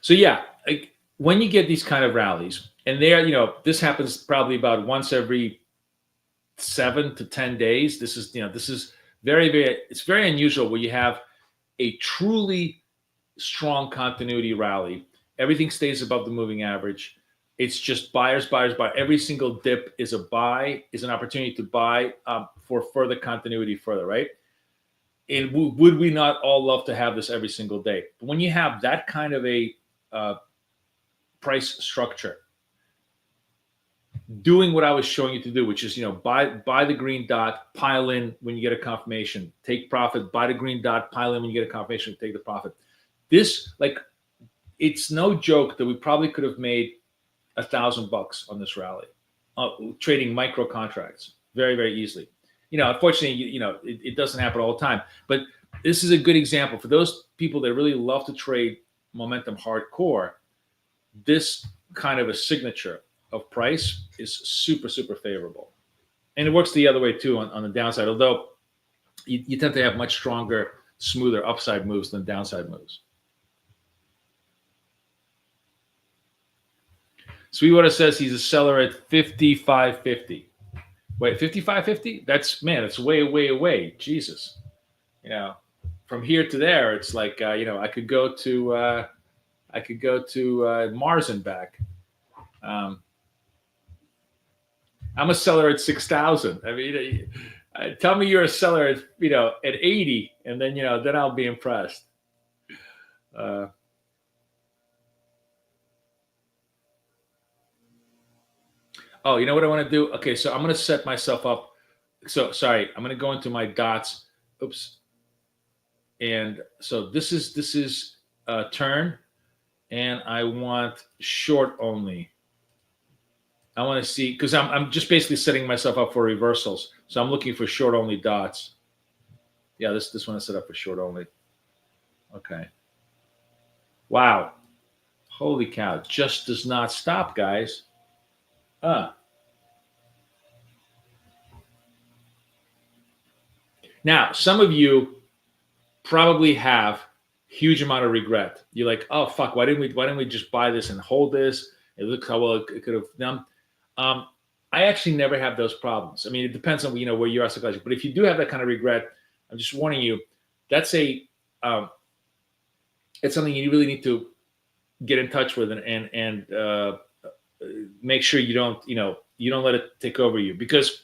So yeah, like when you get these kind of rallies, and this happens probably about once every 7 to 10 days. This is very, very, it's very unusual where you have a truly strong continuity rally. Everything stays above the moving average. It's just buyers, buyers, buy. Every single dip is a buy, is an opportunity to buy for further continuity further, right? And would we not all love to have this every single day? But when you have that kind of a price structure, doing what I was showing you to do, which is buy the green dot, pile in when you get a confirmation, take profit, buy the green dot, pile in when you get a confirmation, take the profit. This, like, it's no joke that we probably could have made $1,000 on this rally, trading micro contracts very, very easily. Unfortunately, it doesn't happen all the time, but this is a good example for those people that really love to trade momentum hardcore. This kind of a signature of price is super, super favorable. And it works the other way too on the downside, although you tend to have much stronger, smoother upside moves than downside moves. Sweetwater says he's a seller at 55.50. Wait, 55.50? That's way, way away. Jesus. From here to there, it's like I could go to Mars and back. I'm a seller at 6,000. I mean, tell me you're a seller at 80, and then then I'll be impressed. Oh, you know what I want to do? Okay, so I'm going to set myself up. So sorry, I'm going to go into my dots. Oops. And so this is turn, and I want short only. I want to see, because I'm just basically setting myself up for reversals. So I'm looking for short only dots. Yeah, this one is set up for short only. Okay. Wow. Holy cow. Just does not stop, guys. Now, some of you probably have huge amount of regret. You're like, oh fuck, why didn't we just buy this and hold this? It looks how well it could have done. I actually never have those problems. I mean, it depends on where you are psychologically. But if you do have that kind of regret, I'm just warning you. That's it's something you really need to get in touch with and make sure you don't let it take over you, because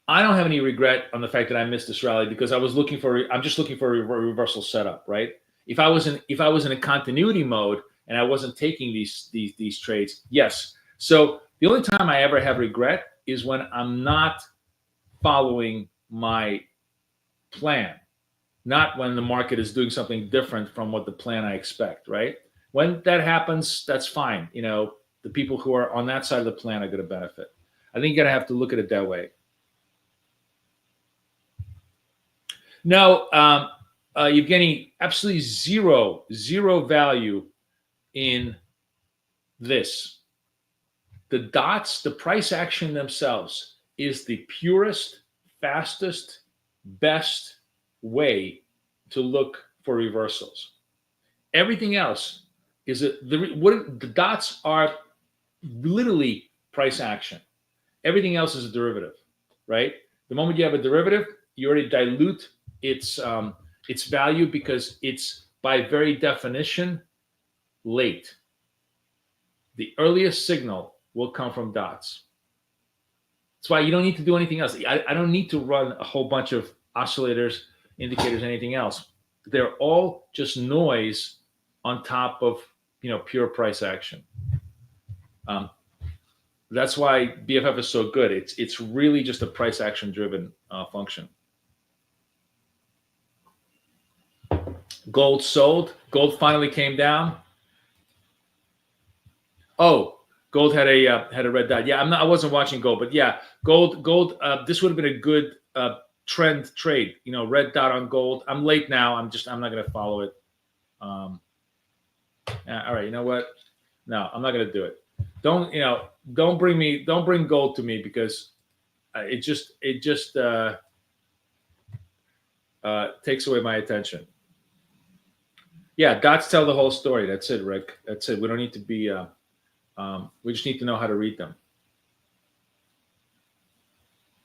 I don't have any regret on the fact that I missed this rally, because I'm just looking for a reversal setup, right? If I was in a continuity mode and I wasn't taking these trades, yes. So the only time I ever have regret is when I'm not following my plan, not when the market is doing something different from what the plan I expect, right? When that happens, that's fine. The people who are on that side of the plan are going to benefit. I think you're going to have to look at it that way. No, you're getting absolutely zero value in this. The dots, the price action themselves, is the purest, fastest, best way to look for reversals. Everything else is the dots are literally price action. Everything else is a derivative, right? The moment you have a derivative, you already dilute its value, because it's by very definition late. The earliest signal will come from dots. That's why you don't need to do anything else. I don't need to run a whole bunch of oscillators, indicators, anything else. They're all just noise on top of pure price action. That's why BFF is so good. It's really just a price action driven function. Gold sold. Gold finally came down. Oh, gold had a red dot. Yeah, I wasn't watching gold, but yeah, gold. This would have been a good trend trade. Red dot on gold. I'm late now. I'm not going to follow it. All right. You know what? No, I'm not going to do it. Don't bring gold to me because it just takes away my attention. Yeah, dots tell the whole story. That's it, Rick. That's it. We don't need to be. We just need to know how to read them.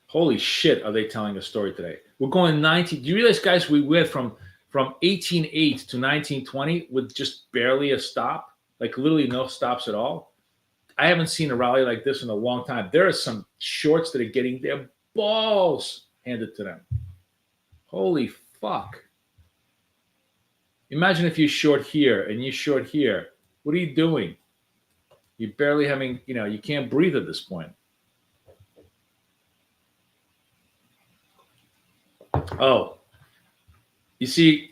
Holy shit, are they telling a story today? We're going 19. Do you realize, guys, we went from 18.8 to 19.20 with just barely a stop, like literally no stops at all. I haven't seen a rally like this in a long time. There are some shorts that are getting their balls handed to them. Holy fuck. Imagine if you short here and you short here. What are you doing? You're barely having, you can't breathe at this point. Oh, you see,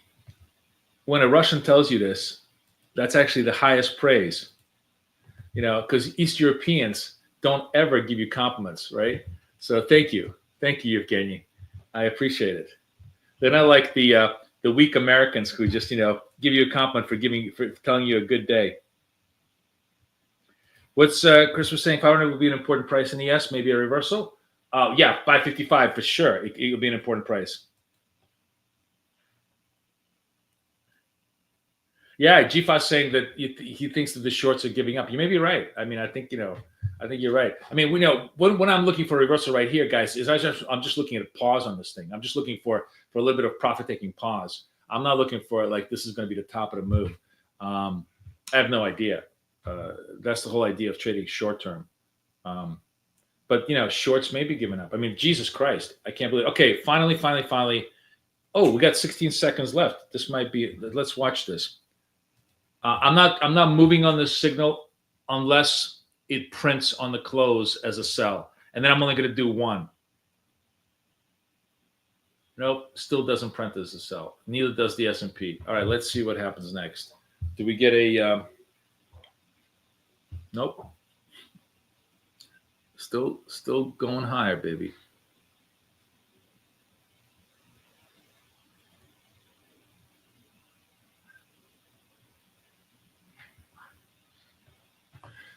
when a Russian tells you this, that's actually the highest praise, because East Europeans don't ever give you compliments, right? So thank you, Evgeny. I appreciate it. They're not like the weak Americans who just, give you a compliment for telling you a good day. What's Chris was saying? 500 would be an important price in the ES, maybe a reversal. Yeah, 555 for sure. It would be an important price. Yeah, GFA's saying that he thinks that the shorts are giving up. You may be right. I mean, I think you're right. I mean, we know when I'm looking for a reversal right here, guys, is I'm just looking at a pause on this thing. I'm just looking for a little bit of profit taking pause. I'm not looking for like this is going to be the top of the move. I have no idea. That's the whole idea of trading short term. But shorts may be giving up. I mean, Jesus Christ, I can't believe. Okay, finally. Oh, we got 16 seconds left. This might be. Let's watch this. I'm not moving on this signal unless it prints on the close as a sell, and then I'm only going to do one. Nope, still doesn't print as a sell. Neither does the S&P. All right, let's see what happens next. Do we get a? Nope. Still going higher, baby.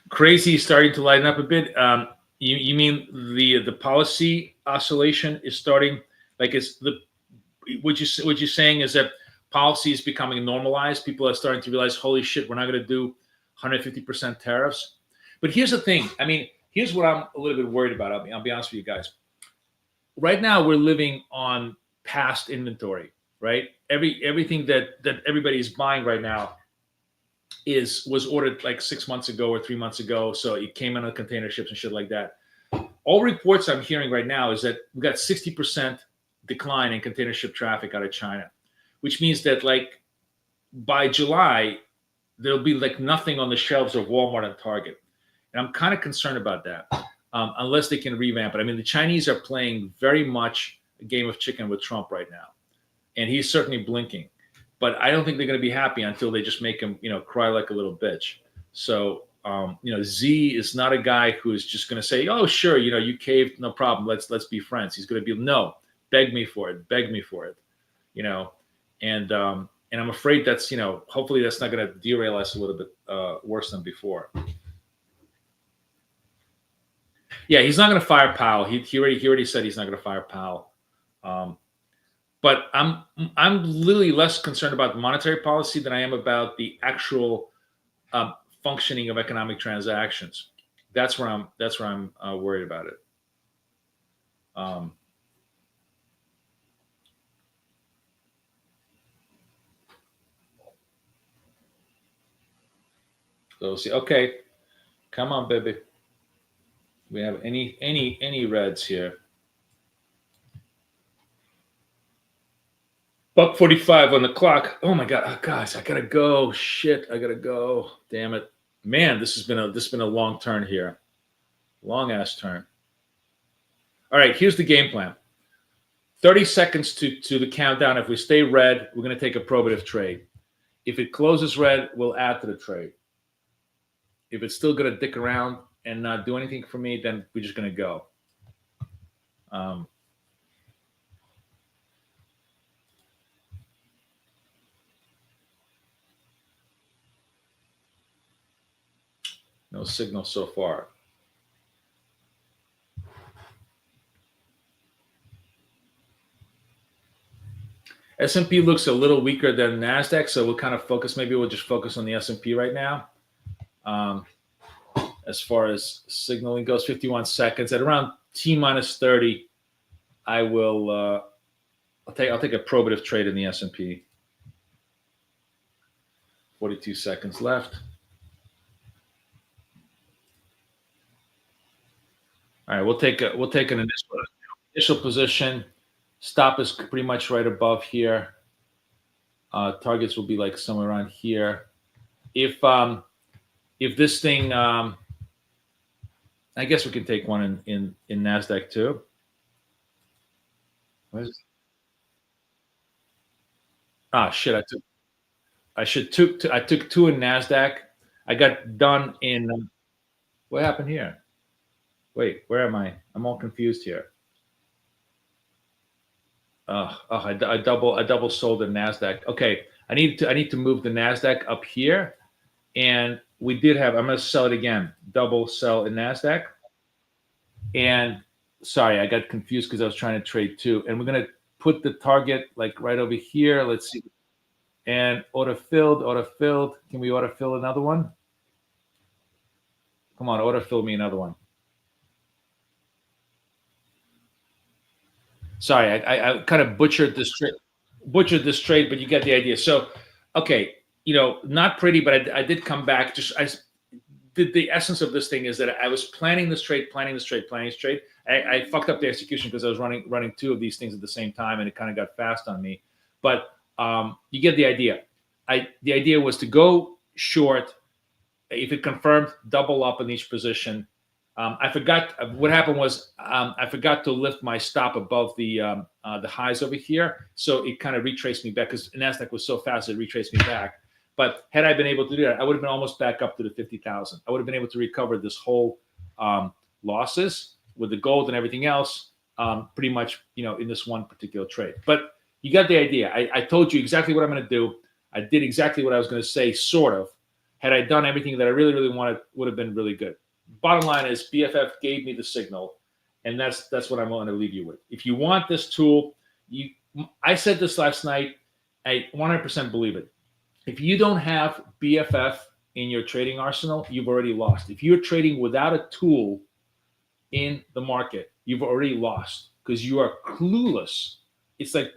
Crazy is starting to lighten up a bit. You mean the policy oscillation is starting? Like what you're saying is that policy is becoming normalized. People are starting to realize, holy shit, we're not going to do 150% tariffs. But here's the thing. I mean, here's what I'm a little bit worried about. I'll be honest with you guys. Right now, we're living on past inventory, right? Everything that everybody is buying right now was ordered like 6 months ago or 3 months ago. So it came in on container ships and shit like that. All reports I'm hearing right now is that we got 60% decline in container ship traffic out of China, which means that like by July, there'll be like nothing on the shelves of Walmart and Target. And I'm kind of concerned about that, unless they can revamp it. I mean, the Chinese are playing very much a game of chicken with Trump right now. And he's certainly blinking. But I don't think they're going to be happy until they just make him, cry like a little bitch. So, Z is not a guy who is just going to say, "Oh, sure, you caved, no problem. Let's be friends." He's going to be, "No, beg me for it, And I'm afraid that's, hopefully that's not going to derail us a little bit worse than before. Yeah, he's not going to fire Powell. He already said he's not going to fire Powell. But I'm literally less concerned about monetary policy than I am about the actual functioning of economic transactions. That's where I'm worried about it. So we'll see. Okay, come on, baby. Do we have any reds here? $1:45 on the clock. Oh my God, guys, I gotta go. Shit, I gotta go. Damn it, man. This has been a long turn here, long ass turn. All right, here's the game plan. 30 seconds to the countdown. If we stay red, we're going to take a probative trade. If it closes red, we'll add to the trade. If it's still going to dick around and not do anything for me, then we're just going to go. No signal so far. S&P looks a little weaker than NASDAQ, so we'll kind of focus. Maybe we'll just focus on the S&P right now. As far as signaling goes, 51 seconds. At around T minus 30, I will. I'll take a probative trade in the S&P. 42 seconds left. All right, we'll take an initial position. Stop is pretty much right above here. Targets will be like somewhere around here. If this thing, I guess we can take one in NASDAQ too. Shit! I took two in NASDAQ. I got done in. What happened here? Wait, where am I? I'm all confused here. I double sold the Nasdaq. Okay, I need to move the Nasdaq up here, and we did have. I'm going to sell it again. Double sell in Nasdaq, and sorry, I got confused because I was trying to trade two. And we're going to put the target like right over here. Let's see, and auto filled. Can we autofill another one? Come on, autofill me another one. Sorry, I kind of butchered this trade, but you get the idea. So, okay, not pretty, but I did come back. The essence of this thing is that I was planning this trade. I fucked up the execution because I was running two of these things at the same time, and it kind of got fast on me. But you get the idea. The idea was to go short. If it confirmed, double up in each position. I forgot what happened was I forgot to lift my stop above the highs over here, so it kind of retraced me back because Nasdaq was so fast it retraced me back. But had I been able to do that, I would have been almost back up to the 50,000. I would have been able to recover this whole losses with the gold and everything else, pretty much in this one particular trade. But you got the idea. I told you exactly what I'm going to do. I did exactly what I was going to say, sort of. Had I done everything that I really, really wanted, would have been really good. Bottom line is BFF gave me the signal, and that's what I'm going to leave you with. If you want this tool, I said this last night. I 100% believe it. If you don't have BFF in your trading arsenal, you've already lost. If you're trading without a tool in the market, you've already lost because you are clueless. It's like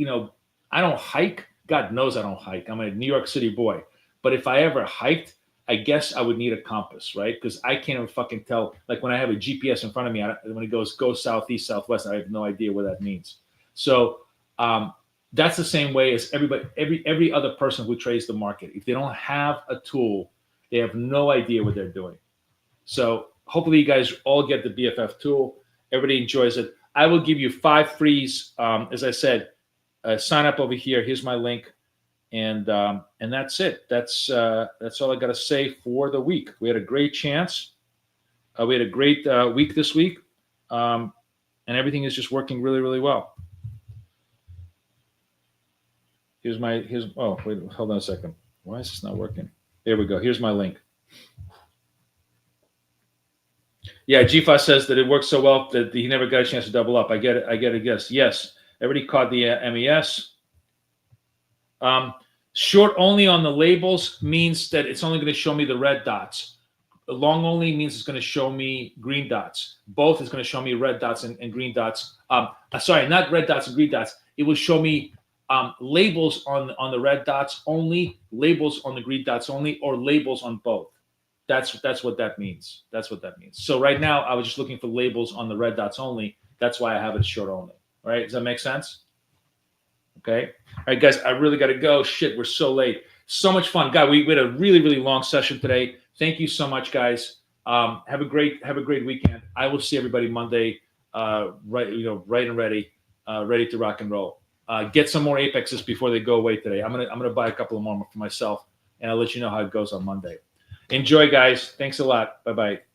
I don't hike. God knows I don't hike. I'm a New York City boy. But if I ever hiked, I guess I would need a compass, right? Because I can't even fucking tell. Like when I have a GPS in front of me, when it goes southeast, southwest, I have no idea what that means. So that's the same way as every other person who trades the market. If they don't have a tool, they have no idea what they're doing. So hopefully you guys all get the BFF tool. Everybody enjoys it. I will give you 5 frees. As I said, sign up over here. Here's my link. And that's it. That's all I got to say for the week. We had a great chance. We had a great week this week, and everything is just working really, really well. Oh, wait, hold on a second. Why is this not working? There we go. Here's my link. Yeah, GFA says that it works so well that he never got a chance to double up. I get it. Yes. Everybody caught the MES. Short only on the labels means that it's only going to show me the red dots. Long only means it's going to show me green dots. Both is going to show me red dots and green dots. Sorry, not red dots and green dots. It will show me labels on the red dots only, labels on the green dots only, or labels on both. That's what that means. So right now I was just looking for labels on the red dots only. That's why I have it short only. All right, does that make sense? Okay. All right, guys, I really got to go. Shit, we're so late. So much fun. God, we had a really, really long session today. Thank you so much, guys. Have a great weekend. I will see everybody Monday, right and ready. ready to rock and roll. Get some more Apexes before they go away today. I'm gonna buy a couple of more for myself, and I'll let you know how it goes on Monday. Enjoy, guys. Thanks a lot. Bye bye.